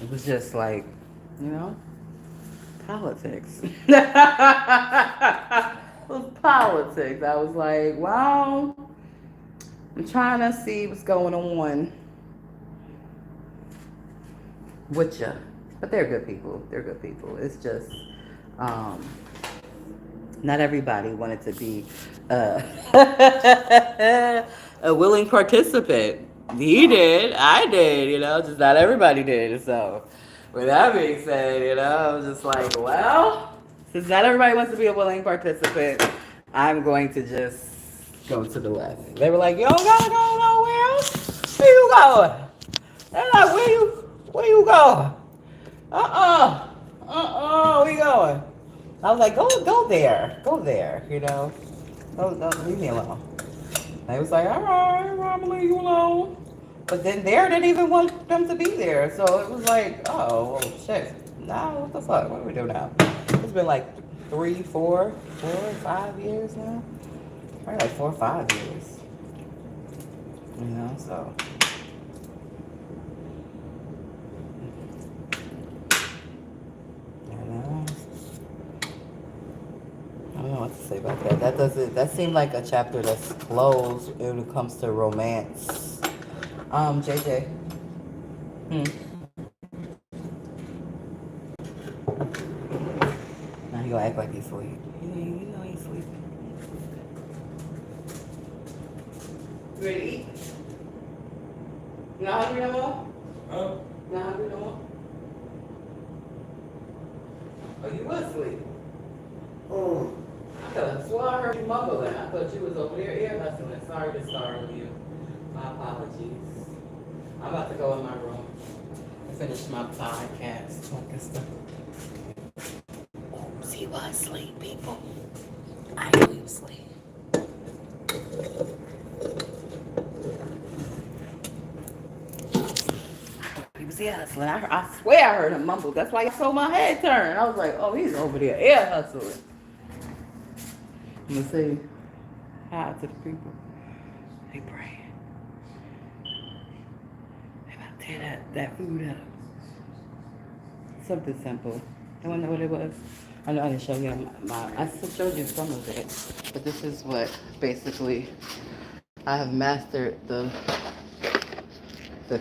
It was just like, politics. It was politics. I was like, wow, I'm trying to see what's going on with ya. But they're good people. It's just, not everybody wanted to be a willing participant. He did, I did, just not everybody did. So, with that being said, I was just like, well, since not everybody wants to be a willing participant, I'm going to just go to the left. They were like, you don't gotta go nowhere else. Where you going? They're like, where you going? Where you going? I was like, go there, Don't leave me alone. They was like, all right, I'm gonna leave you alone. But then there didn't even want them to be there, so it was like, oh, well, shit. No, what the fuck? What do we do now? It's been like 5 years now. Probably like 4 or 5 years. So you know, I don't know what to say about that. That seemed like a chapter that's closed when it comes to romance. JJ. Hmm. Now he gonna act like he's asleep. You know he's sleeping. You ready to eat? You not hungry no more? Huh? You not hungry no more? Oh, you was asleep. Oh. I could have sworn I heard you mumbling. I thought you was over there ear hustling. Sorry to startle you. My apologies. I'm about to go in my room and finish my podcast. Talking stuff. Oops, he was asleep, people. I know he was asleep. He was ear hustling. I swear I heard him mumble. That's why I saw my head turn. I was like, oh, he's over there ear hustling. I'm gonna say hi to the people. They praying. They about to tear that food up. Something simple. I wonder what it was. I know I didn't show you I showed you some of it, but this is what basically I have mastered the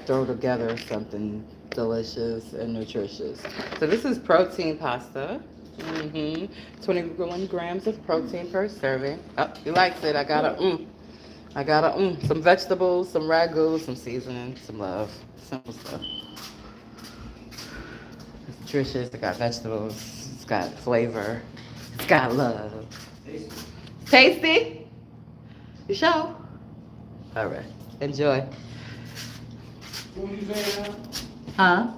throw together something delicious and nutritious. So this is protein pasta. 21 grams of protein per serving. Oh, he likes it. I got some vegetables, some ragu, some seasoning, some love. Simple stuff. It's nutritious. It got vegetables. It's got flavor. It's got love. Tasty? You sure? All right. Enjoy. Huh?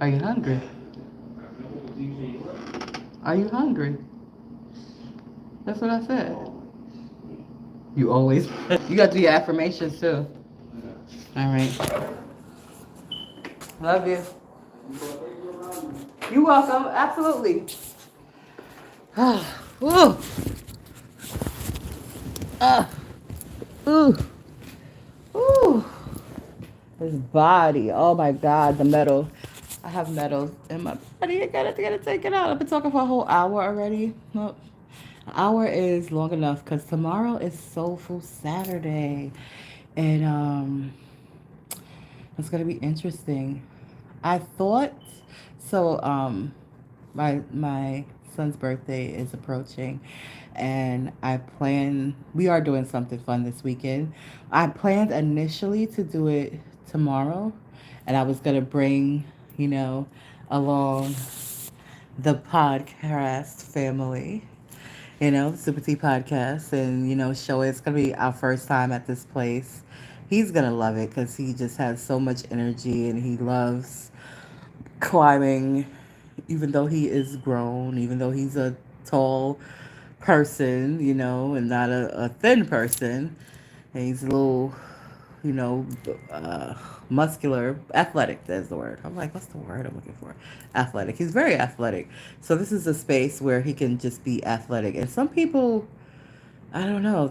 Are you hungry? Are you hungry? That's what I said. You always. You got to do your affirmations too. All right. Love you. You're welcome. Absolutely. Woo. Ooh. Ooh. His body. Oh my God, the metal. I have metal in my body. I gotta take it out. I've been talking for a whole hour already. Nope. An hour is long enough because tomorrow is Soulful Saturday. And it's gonna be interesting. I thought so. My son's birthday is approaching, and we are doing something fun this weekend. I planned initially to do it tomorrow, and I was gonna bring, you know, along the podcast family, SupaTea Podcast, and show it. It's gonna be our first time at this place. He's gonna love it because he just has so much energy and he loves climbing, even though he is grown, even though he's a tall person, and not a thin person. And he's a little, you know, uh, muscular, athletic, that's the word. I'm like, what's the word I'm looking for? Athletic. He's very athletic. So this is a space where he can just be athletic. And some people, I don't know,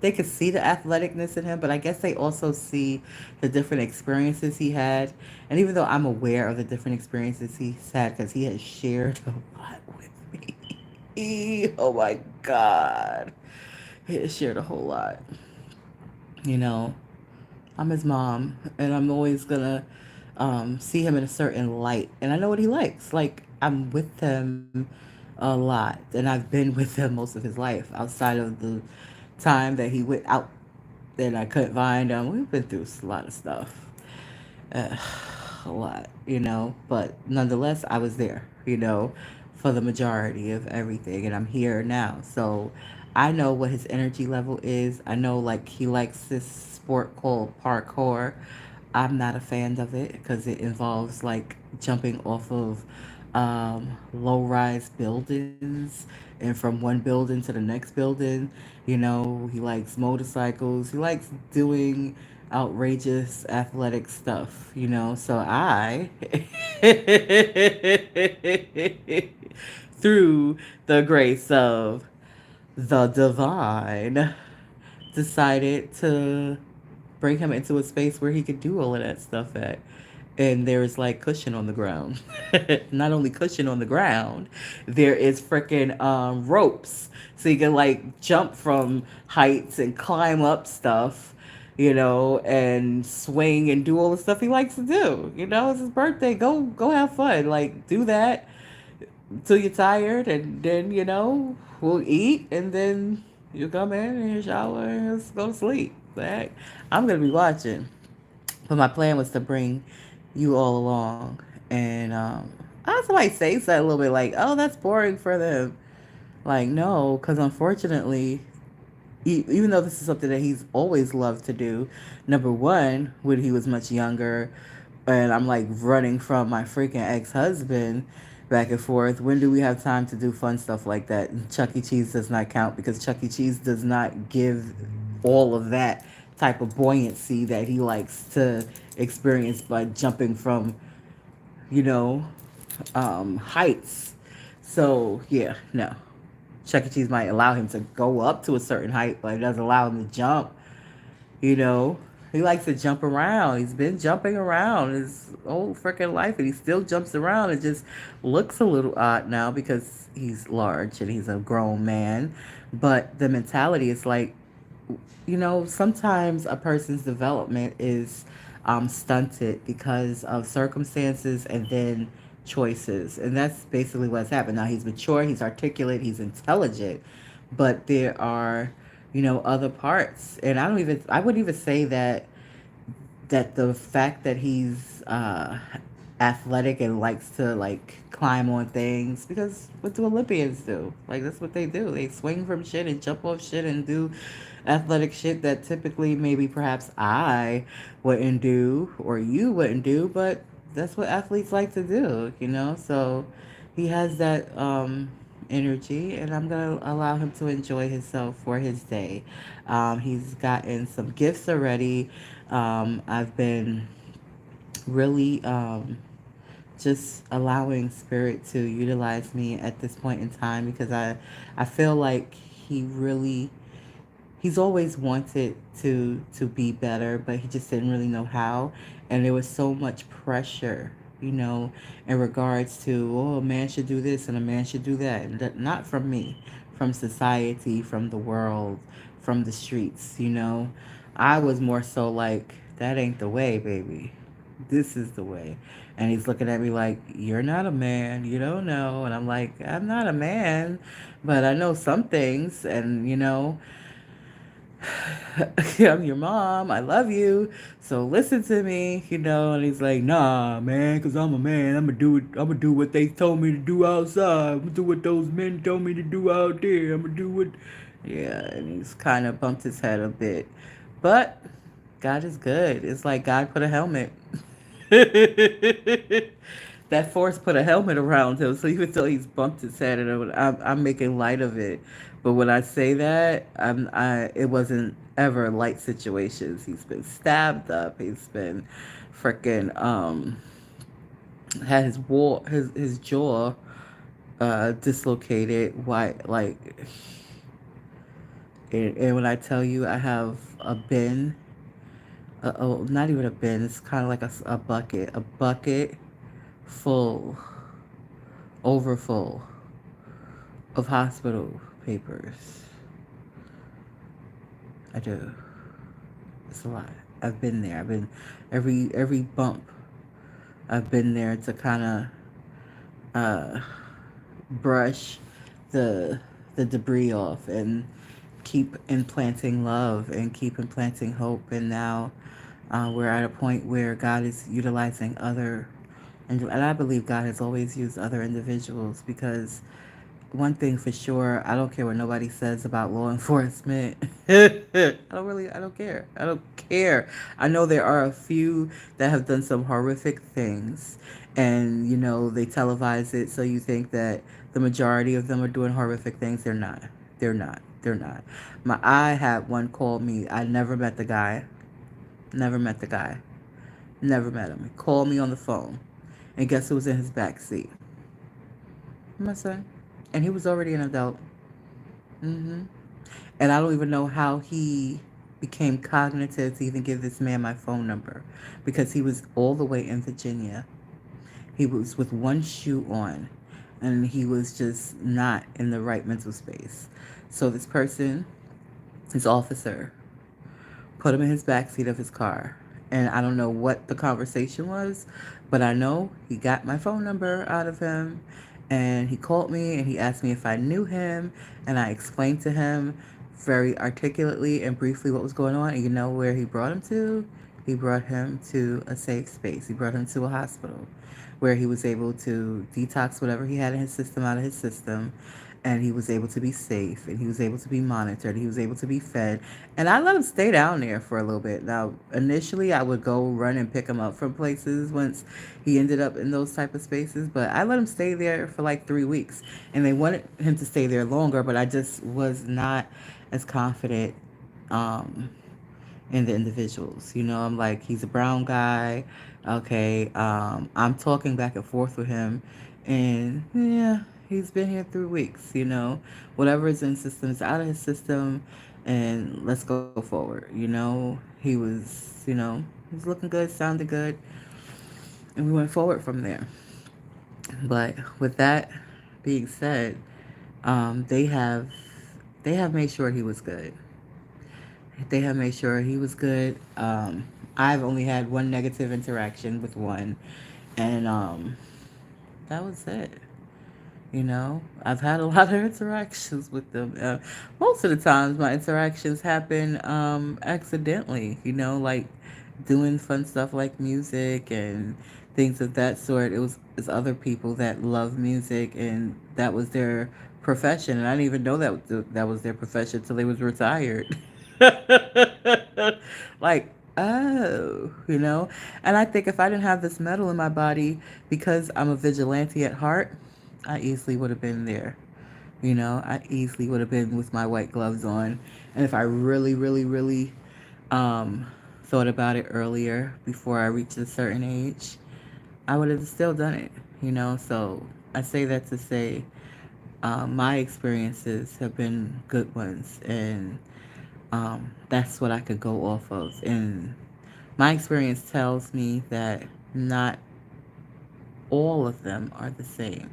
they could see the athleticness in him, but I guess they also see the different experiences he had. And even though I'm aware of the different experiences he's had, because he has shared a lot with me. Oh my God. He has shared a whole lot. You know, I'm his mom, and I'm always gonna see him in a certain light. And I know what he likes. Like, I'm with him a lot, and I've been with him most of his life outside of the time that he went out and I couldn't find him. We've been through a lot of stuff, uh, a lot, but nonetheless, I was there, for the majority of everything, and I'm here now. So I know what his energy level is. I know, like, he likes this sport called parkour. I'm not a fan of it because it involves, like, jumping off of low-rise buildings and from one building to the next building. He likes motorcycles. He likes doing outrageous athletic stuff, you know. So I, through the grace of the divine, decided to bring him into a space where he could do all of that stuff at. And there's like cushion on the ground. Not only cushion on the ground, there is freaking ropes. So you can like jump from heights and climb up stuff, you know, and swing and do all the stuff he likes to do. You know, it's his birthday. Go have fun. Like do that till you're tired, and then you know we'll eat, and then you come in and you shower and just go to sleep. Like, I'm gonna be watching, but my plan was to bring you all along, and I also like say something a little bit like, "Oh, that's boring for them." Like, no, because unfortunately, even though this is something that he's always loved to do, number one, when he was much younger, and I'm like running from my freaking ex husband back and forth. When do we have time to do fun stuff like that? And Chuck E. Cheese does not count because Chuck E. Cheese does not give all of that type of buoyancy that he likes to experience by jumping from, you know, heights. So, yeah, no. Chuck E. Cheese might allow him to go up to a certain height, but it doesn't allow him to jump. You know, he likes to jump around. He's been jumping around his whole freaking life, and he still jumps around. It just looks a little odd now because he's large and he's a grown man. But the mentality is like, you know, sometimes a person's development is stunted because of circumstances and then choices. And that's basically what's happened. Now he's mature, he's articulate, he's intelligent, but there are, you know, other parts. And I wouldn't even say that the fact that he's athletic and likes to like climb on things, because what do Olympians do? Like that's what they do. They swing from shit and jump off shit and do athletic shit that typically maybe perhaps I wouldn't do or you wouldn't do, but that's what athletes like to do, you know? So he has that energy, and I'm gonna allow him to enjoy himself for his day. He's gotten some gifts already. I've been really just allowing spirit to utilize me at this point in time because I feel like he's always wanted to be better, but he just didn't really know how, and there was so much pressure, you know, in regards to, oh, a man should do this and a man should do that, and that, not from me, from society, from the world, from the streets, you know. I was more so like, that ain't the way, baby. This is the way. And he's looking at me like, you're not a man, you don't know. And I'm like, I'm not a man, but I know some things, and you know, I'm your mom. I love you. So listen to me, you know. And he's like, nah, man, because I'm a man. I'm going to do it. I'm going to do what they told me to do outside. I'm going to do what those men told me to do out there. I'm going to do what. Yeah. And he's kind of bumped his head a bit. But God is good. It's like God put a helmet. That force put a helmet around him, so even though he's bumped his head, and I'm making light of it, but when I say that, it wasn't ever light situations. He's been stabbed up. He's been freaking had his jaw dislocated. Why like, and when I tell you, I have a bin. Oh, not even a bin. It's kind of like a bucket full, overfull of hospital papers. I do. It's a lot. I've been there. I've been every bump. I've been there to kind of brush the debris off and keep implanting love and keep implanting hope. And now we're at a point where God is utilizing other, and I believe God has always used other individuals, because one thing for sure, I don't care what nobody says about law enforcement. I don't care. I don't care. I know there are a few that have done some horrific things, and you know, they televise it, so you think that the majority of them are doing horrific things. They're not. They're not. They're not. I had one call me. I never met the guy. Never met the guy. Never met him. He called me on the phone. And guess who was in his back seat? My son. And he was already an adult. Hmm. And I don't even know how he became cognitive to even give this man my phone number because he was all the way in Virginia. He was with one shoe on and he was just not in the right mental space. So this person, this officer, put him in his backseat of his car. And I don't know what the conversation was, but I know he got my phone number out of him and he called me and he asked me if I knew him. And I explained to him very articulately and briefly what was going on. And you know where he brought him to? He brought him to a safe space. He brought him to a hospital where he was able to detox whatever he had in his system out of his system, and he was able to be safe and he was able to be monitored, he was able to be fed, and I let him stay down there for a little bit. Now initially I would go run and pick him up from places once he ended up in those type of spaces, but I let him stay there for like 3 weeks, and they wanted him to stay there longer, but I just was not as confident um in the individuals. You know, I'm like, he's a brown guy. Okay. I'm talking back and forth with him. And yeah, he's been here 3 weeks, you know. Whatever is in system is out of his system. And let's go forward. You know, he was looking good, sounded good. And we went forward from there. But with that being said, they have made sure he was good. They have made sure he was good. I've only had one negative interaction with one, and that was it. You know, I've had a lot of interactions with them. Most of the times, my interactions happen accidentally. You know, like doing fun stuff like music and things of that sort. It's other people that love music, and that was their profession, and I didn't even know that was their profession till they was retired. Like, oh, you know. And I think if I didn't have this metal in my body because I'm a vigilante at heart, I easily would have been there. You know, I easily would have been with my white gloves on. And if I really, really, really thought about it earlier before I reached a certain age, I would have still done it. You know, so I say that to say my experiences have been good ones, and that's what I could go off of. And my experience tells me that not all of them are the same.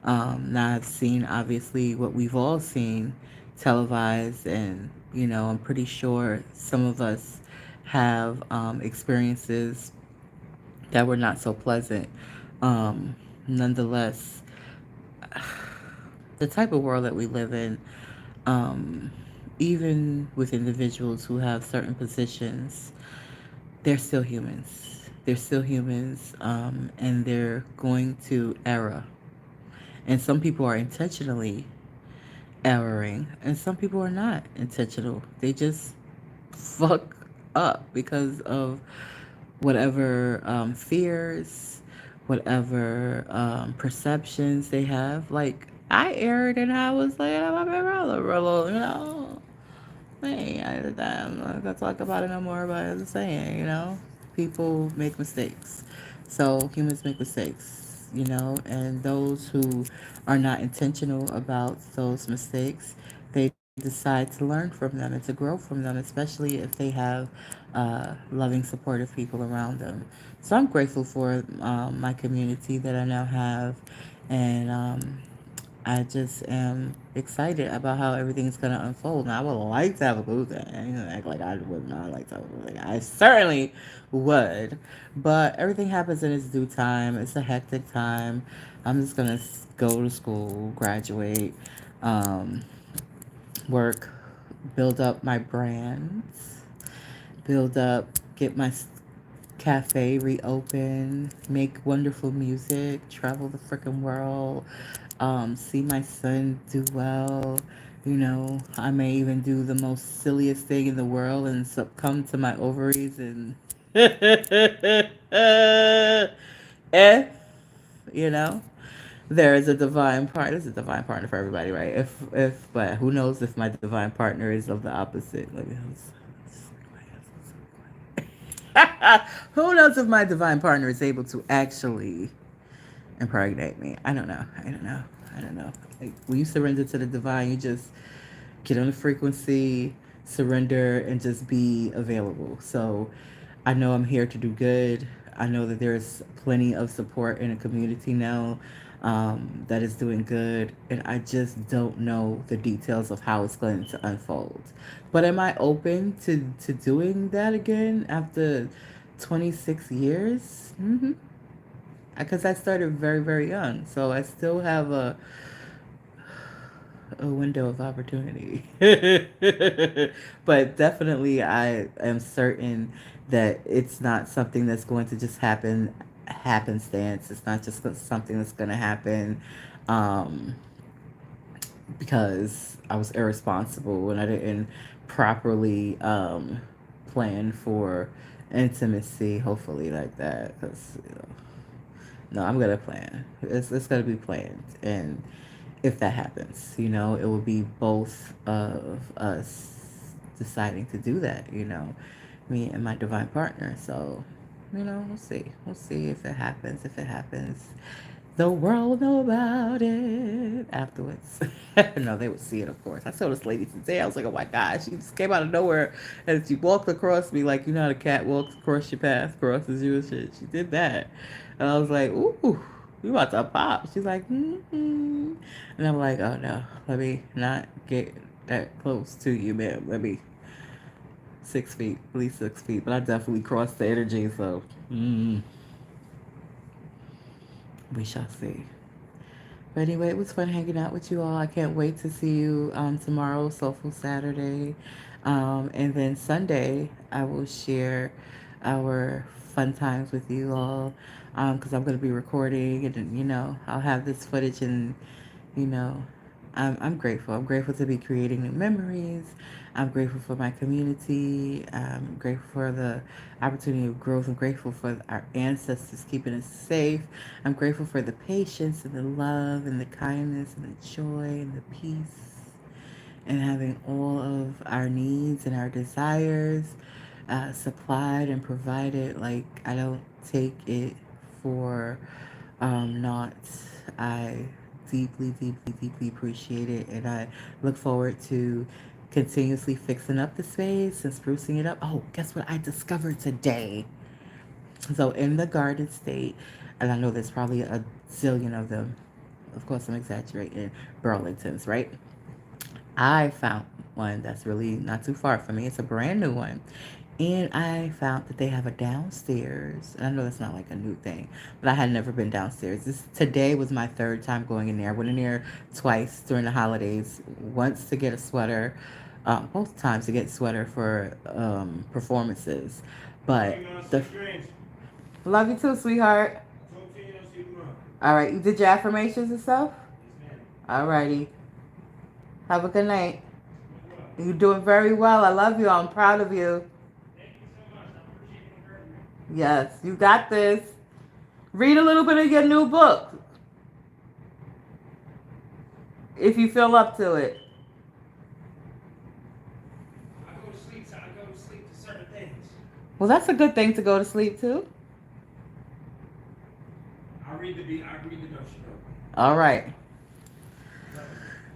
Now, I've seen obviously what we've all seen televised, and I'm pretty sure some of us have experiences that were not so pleasant. Nonetheless, the type of world that we live in, um, even with individuals who have certain positions, they're still humans. They're still humans, and they're going to error. And some people are intentionally erroring, and some people are not intentional. They just fuck up because of whatever fears, whatever perceptions they have. Like, I erred and I was like, I'm my brother, hey, I'm not gonna talk about it no more, but I'm saying, people make mistakes. So humans make mistakes, and those who are not intentional about those mistakes, they decide to learn from them and to grow from them, especially if they have loving, supportive people around them. So I'm grateful for my community that I now have, and I just am excited about how everything's gonna unfold. Now, I would like to have a boo thing. I ain't gonna act like I would not like to have a boo thing. I certainly would, but everything happens in its due time. It's a hectic time. I'm just gonna go to school, graduate, um, work, build up my brands, build up, get my cafe reopened, make wonderful music, travel the freaking world, see my son do well. I may even do the most silliest thing in the world and succumb to my ovaries and if you know there is a divine partner. There's a divine partner for everybody, right? If but who knows if my divine partner is of the opposite. Like, Who knows if my divine partner is able to actually impregnate me? I don't know. I don't know. I don't know. Like, when you surrender to the divine, you just get on the frequency, surrender, and just be available. So I know I'm here to do good. I know that there's plenty of support in the community now that is doing good. And I just don't know the details of how it's going to unfold. But am I open to doing that again after 26 years? Mm-hmm. Because I started very, very young. So I still have a window of opportunity. But definitely, I am certain that it's not something that's going to just happen happenstance. It's not just something that's going to happen um, because I was irresponsible and I didn't properly plan for intimacy, hopefully, like that. Because, no, I'm going to plan. It's going to be planned. And if that happens, it will be both of us deciding to do that, me and my divine partner. So, we'll see. We'll see if it happens. If it happens, the world will know about it afterwards. No, they would see it, of course. I saw this lady today. I was like, oh my gosh, she just came out of nowhere and she walked across me like, how the cat walks across your path, crosses you and shit. She did that. And I was like, ooh, you about to pop. She's like, mm-hmm. And I'm like, oh no, let me not get that close to you, ma'am. Let me 6 feet, at least 6 feet. But I definitely crossed the energy, so we shall see. But anyway, it was fun hanging out with you all. I can't wait to see you tomorrow, Soulful Saturday. And then Sunday, I will share our fun times with you all because I'm going to be recording and, I'll have this footage and, you know, I'm grateful. I'm grateful to be creating new memories. I'm grateful for my community. I'm grateful for the opportunity of growth. I'm grateful for our ancestors keeping us safe. I'm grateful for the patience and the love and the kindness and the joy and the peace and having all of our needs and our desires supplied and provided. Like, I don't take it for not. I deeply, deeply, deeply appreciate it, and I look forward to continuously fixing up the space and sprucing it up. Oh, guess what I discovered today? So in the Garden State, and I know there's probably a zillion of them. Of course, I'm exaggerating. Burlingtons, right? I found one that's really not too far from me. It's a brand new one. And I found that they have a downstairs. And I know that's not like a new thing, but I had never been downstairs. Today was my third time going in there. I went in there twice during the holidays. Once to get a sweater, both times to get a sweater for performances. But the love you too, sweetheart. All right, you did your affirmations and stuff. All righty. Have a good night. You're doing very well. I love you. I'm proud of you. Yes, you got this. Read a little bit of your new book if you feel up to it. I go to sleep. I go to sleep to certain things. Well, that's a good thing to go to sleep to. I read the notion. All right.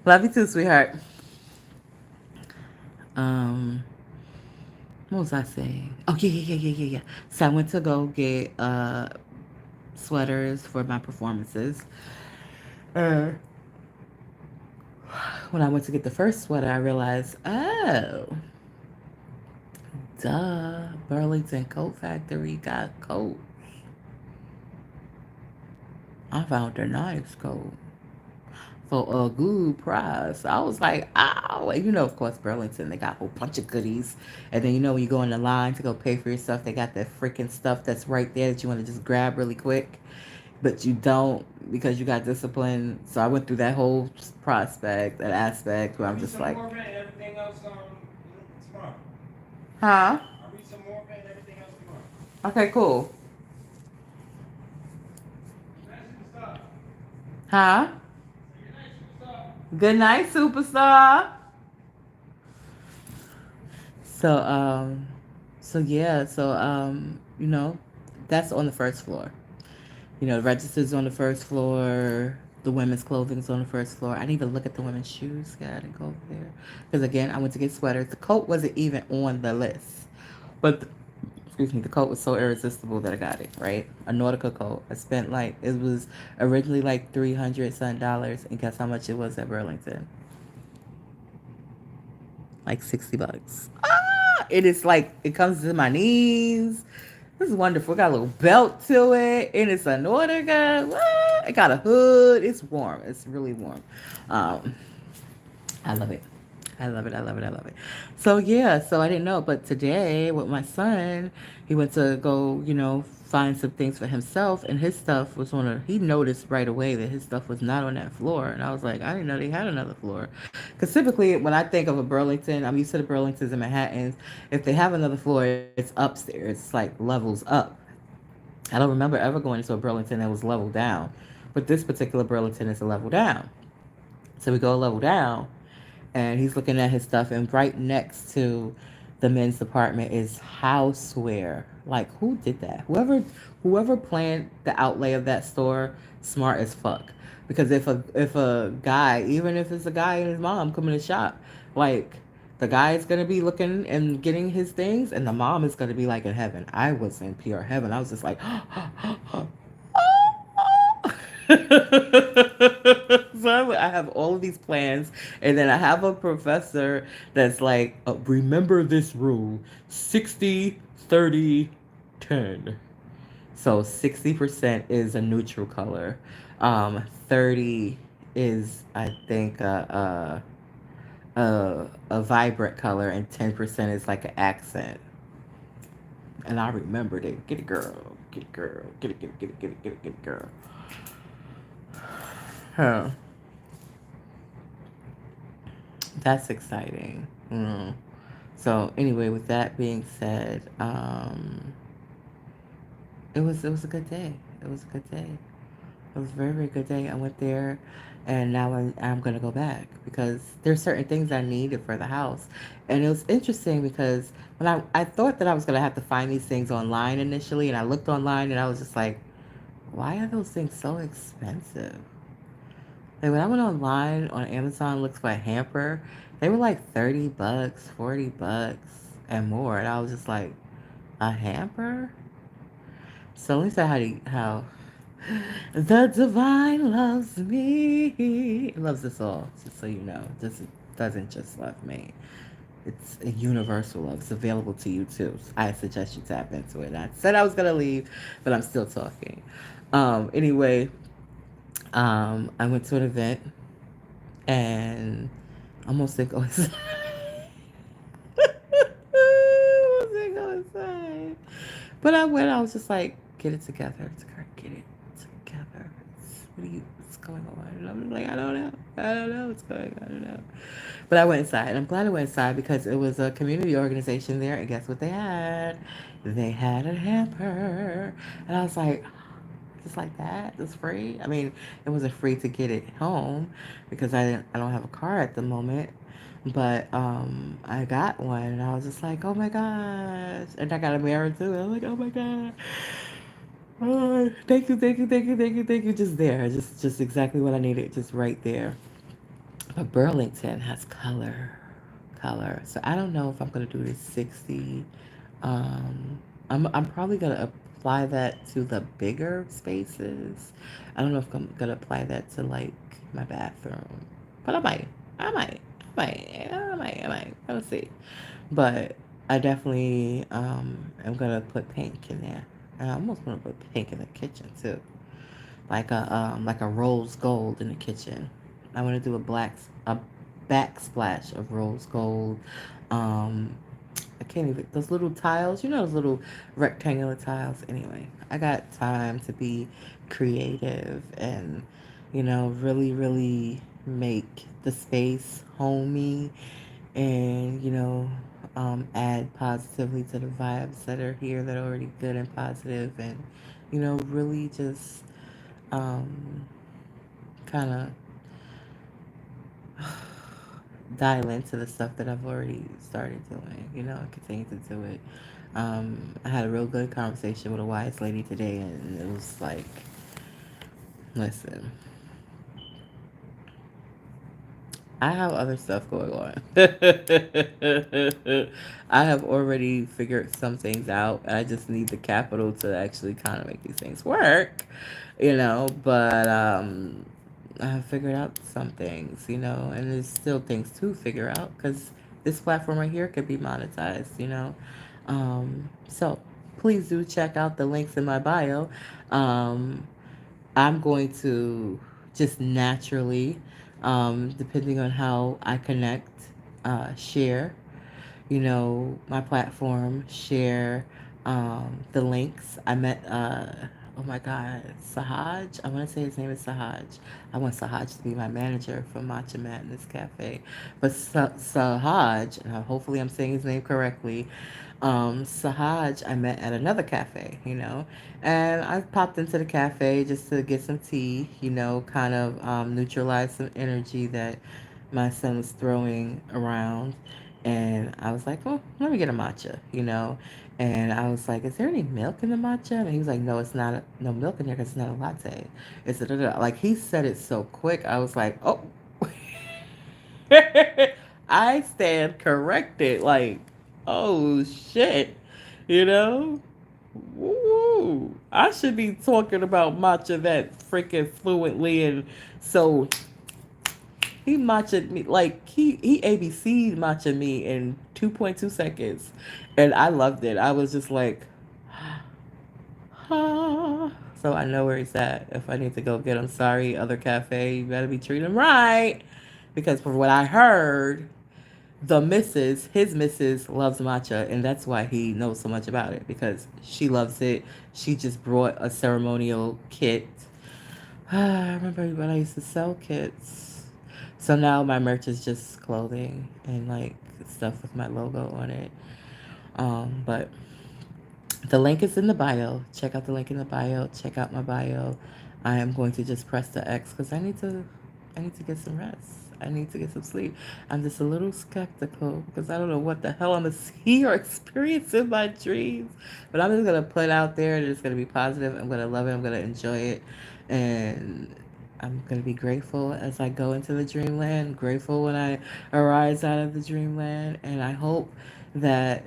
Love you too, sweetheart. What was I saying? Oh yeah. So I went to go get sweaters for my performances. Uh, when I went to get the first sweater, I realized, oh, duh, Burlington Coat Factory got coats. I found a nice coat for a good price. I was like, oh, and of course, Burlington, they got a whole bunch of goodies. And then, when you go in the line to go pay for your stuff, they got that freaking stuff that's right there that you want to just grab really quick. But you don't because you got discipline. So I went through that whole that aspect where I'm just like, everything else tomorrow. huh? I'll read some more and everything else tomorrow. Okay, cool. Huh? Good night, superstar. So, So yeah, so that's on the first floor. The register's on the first floor. The women's clothing's on the first floor. I didn't even look at the women's shoes. Yeah, I didn't go over there because again, I went to get sweaters. The coat wasn't even on the list, but excuse me, the coat was so irresistible that I got it. Right, a Nautica coat. I spent like it was originally like $300 and guess how much it was at Burlington? Like $60. It is like it comes to my knees. This is wonderful. It got a little belt to it, and it's a Nordica. What? It got a hood. It's warm. It's really warm. Um, I love it. I love it. I love it. I love it. So yeah. So I didn't know, but today with my son, he went to go, find some things for himself, and his stuff was on a. He noticed right away that his stuff was not on that floor, and I was like, I didn't know they had another floor, because typically when I think of a Burlington, I'm used to the Burlingtons and Manhattans. If they have another floor, it's upstairs. It's like levels up. I don't remember ever going into a Burlington that was level down, but this particular Burlington is a level down. So we go a level down, and he's looking at his stuff, and right next to the men's department is houseware. Like, who did that? Whoever planned the outlay of that store, smart as fuck. Because if a guy, even if it's a guy and his mom coming to shop, like the guy is gonna be looking and getting his things, and the mom is gonna be like in heaven. I was in pure heaven. I was just like, so I have all of these plans, and then I have a professor that's like, remember this rule: 60, 30, 10. So 60% is a neutral color. 30 is, I think, a vibrant color, and 10% is like an accent. And I remembered it. Get it, girl. Get it, girl. Get it, get it, get it, get it, get it, get it, girl. Huh. That's exciting. So anyway, with that being said, it was a good day. It was a good day. It was a very, very good day. I went there, and now I'm gonna go back because there's certain things I needed for the house, and it was interesting because when I thought that I was gonna have to find these things online initially, and I looked online and I was just like, why are those things so expensive? Like when I went online on Amazon, looked for a hamper, they were like $30, $40, and more, and I was just like, a hamper? So let me say how the divine loves me. It loves us all, just so you know. This doesn't just love me. It's a universal love. It's available to you too. I suggest you tap into it. And I said I was gonna leave, but I'm still talking. Anyway, I went to an event and almost didn't go inside. Almost didn't go inside. But I went. I was just like, get it together. Get it together. What's going on? And I'm like, I don't know. I don't know what's going on. I don't know. But I went inside. I'm glad I went inside because it was a community organization there. And guess what they had? They had a hamper. And I was like, just like that, it's free. I mean, it wasn't free to get it home because I don't have a car at the moment. But I got one, and I was just like, oh my gosh! And I got a mirror too. And I'm like, oh my god! Oh, thank you, thank you, thank you, thank you, thank you. Just there, just exactly what I needed, just right there. But Burlington has color, color. So I don't know if I'm gonna do this 60. I'm probably gonna apply that to the bigger spaces. I don't know if I'm gonna apply that to like my bathroom, but I might. I might. I might. I might. Let's see. But I definitely am gonna put pink in there. And I almost want to put pink in the kitchen too, like a rose gold in the kitchen. I want to do a backsplash of rose gold. Um, I can't even those little tiles. Those little rectangular tiles. Anyway, I got time to be creative and really really make the space homey and add positively to the vibes that are here that are already good and positive and really just um, kind of dial into the stuff that I've already started doing, and continue to do it. I had a real good conversation with a wise lady today, and it was like, listen, I have other stuff going on. I have already figured some things out. I just need the capital to actually kind of make these things work, But I have figured out some things, and there's still things to figure out because this platform right here could be monetized, So please do check out the links in my bio. Um, I'm going to just naturally, depending on how I connect, share, my platform, share the links. I met, oh my God, Sahaj. I want to say his name is Sahaj. I want Sahaj to be my manager for Matcha Madness Cafe. But Sahaj, and hopefully I'm saying his name correctly, Sahaj, I met at another cafe, and I popped into the cafe just to get some tea, kind of neutralize some energy that my son was throwing around. And I was like, oh, let me get a matcha, And I was like, is there any milk in the matcha? And he was like, no, it's not, no milk in there because it's not a latte. It's a, like, he said it so quick. I was like, oh, I stand corrected. Like, oh shit, you know? Woo! I should be talking about matcha that freaking fluently, and so he matcha me like he ABC'd matcha me in 2.2 seconds, and I loved it. I was just like, ah. So I know where he's at. If I need to go get him, sorry, other cafe, you better be treating him right, because from what I heard, his missus loves matcha, and that's why he knows so much about it because she loves it. She just brought a ceremonial kit. I remember when I used to sell kits. So now my merch is just clothing and like stuff with my logo on it. But the link is in the bio. Check out the link in the bio. Check out my bio. I am going to just press the X because I need to get some rest. I need to get some sleep. I'm just a little skeptical because I don't know what the hell I'm gonna see or experience in my dreams. But I'm just gonna put it out there and it's gonna be positive. I'm gonna love it. I'm gonna enjoy it, and I'm gonna be grateful as I go into the dreamland. Grateful when I arise out of the dreamland, and I hope that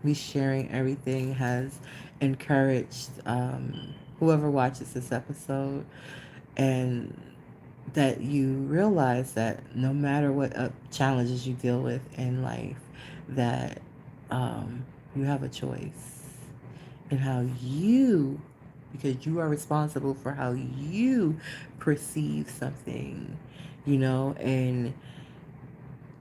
me sharing everything has encouraged whoever watches this episode, and that you realize that no matter what challenges you deal with in life, that you have a choice in how you, because you are responsible for how you perceive something, and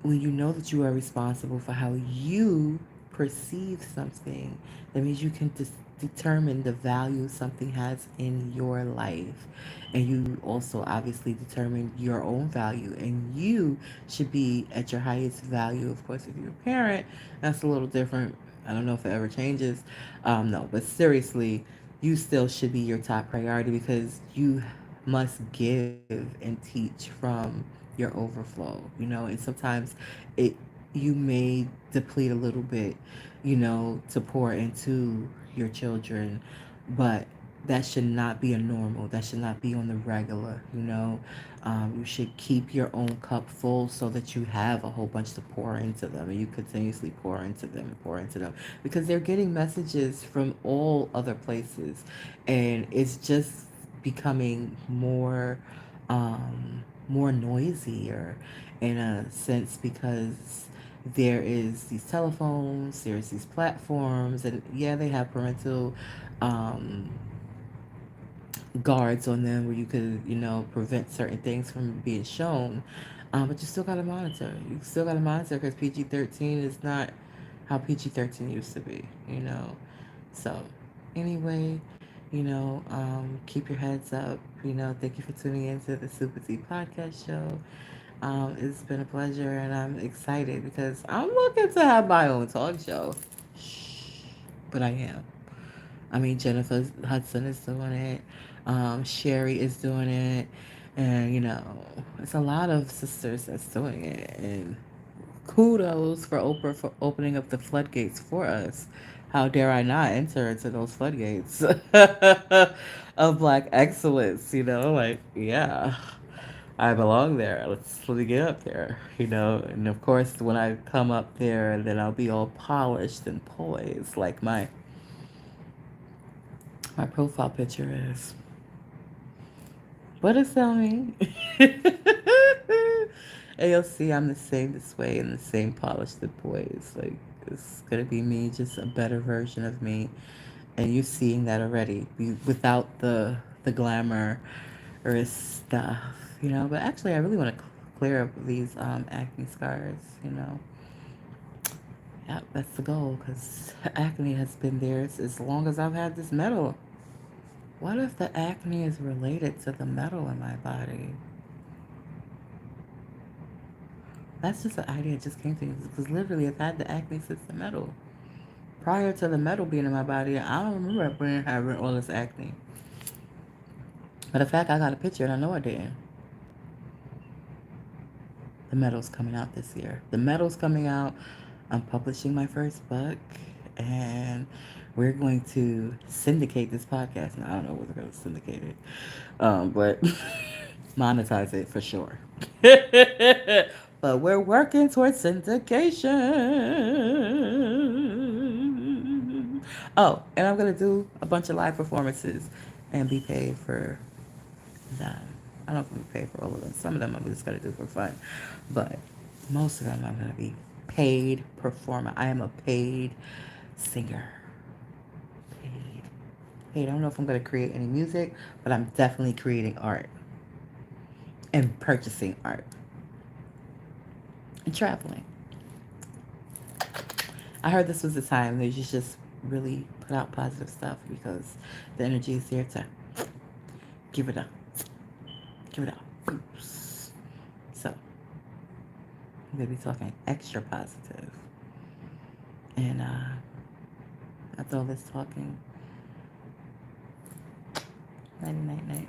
when you know that you are responsible for how you perceive something, that means you can determine the value something has in your life. And you also obviously determine your own value. And you should be at your highest value. Of course, if you're a parent, that's a little different. I don't know if it ever changes. No, but seriously, you still should be your top priority because you must give and teach from your overflow, and sometimes it you may deplete a little bit, to pour into your children, but that should not be a normal. That should not be on the regular, You should keep your own cup full so that you have a whole bunch to pour into them and you continuously pour into them and pour into them because they're getting messages from all other places, and it's just becoming more noisier in a sense because there is these telephones, there's these platforms, and yeah, they have parental um, guards on them where you could, prevent certain things from being shown. But you still gotta monitor. You still gotta monitor because PG-13 is not how PG-13 used to be, So, anyway, keep your heads up. Thank you for tuning in to the SupaTea Podcast Show. It's been a pleasure, and I'm excited because I'm looking to have my own talk show. Shh, but I am. I mean, Jennifer Hudson is doing it. Sherry is doing it. And, it's a lot of sisters that's doing it. And kudos for Oprah for opening up the floodgates for us. How dare I not enter into those floodgates of Black excellence? Like, yeah, I belong there. Let me get up there, And of course, when I come up there, then I'll be all polished and poised, like my profile picture is. What does that mean? And you'll see I'm the same this way and the same polished and poised. Like, it's gonna be me, just a better version of me. And you're seeing that already, without the glamour or stuff, But actually, I really want to clear up these acne scars. Yeah, that's the goal, because acne has been there as long as I've had this metal. What if the acne is related to the metal in my body? That's just an idea that just came to me, because literally I've had the acne since the metal. Prior to the metal being in my body, I don't remember having all this acne. But in fact, I got a picture and I know I didn't. The metal's coming out this year. The metal's coming out. I'm publishing my first book, and we're going to syndicate this podcast. Now, I don't know whether we're going to syndicate it, but monetize it for sure. But we're working towards syndication. Oh, and I'm going to do a bunch of live performances and be paid for them. I don't think we pay for all of them. Some of them I'm just gonna do for fun, but most of them I'm gonna be paid performer. I am a paid singer. Paid. Paid. I don't know if I'm gonna create any music, but I'm definitely creating art and purchasing art and traveling. I heard this was the time that you should just really put out positive stuff, because the energy is here to give it up. Give it up. Oops. So, I'm going to be talking extra positive. And after all this talking, night, night, night.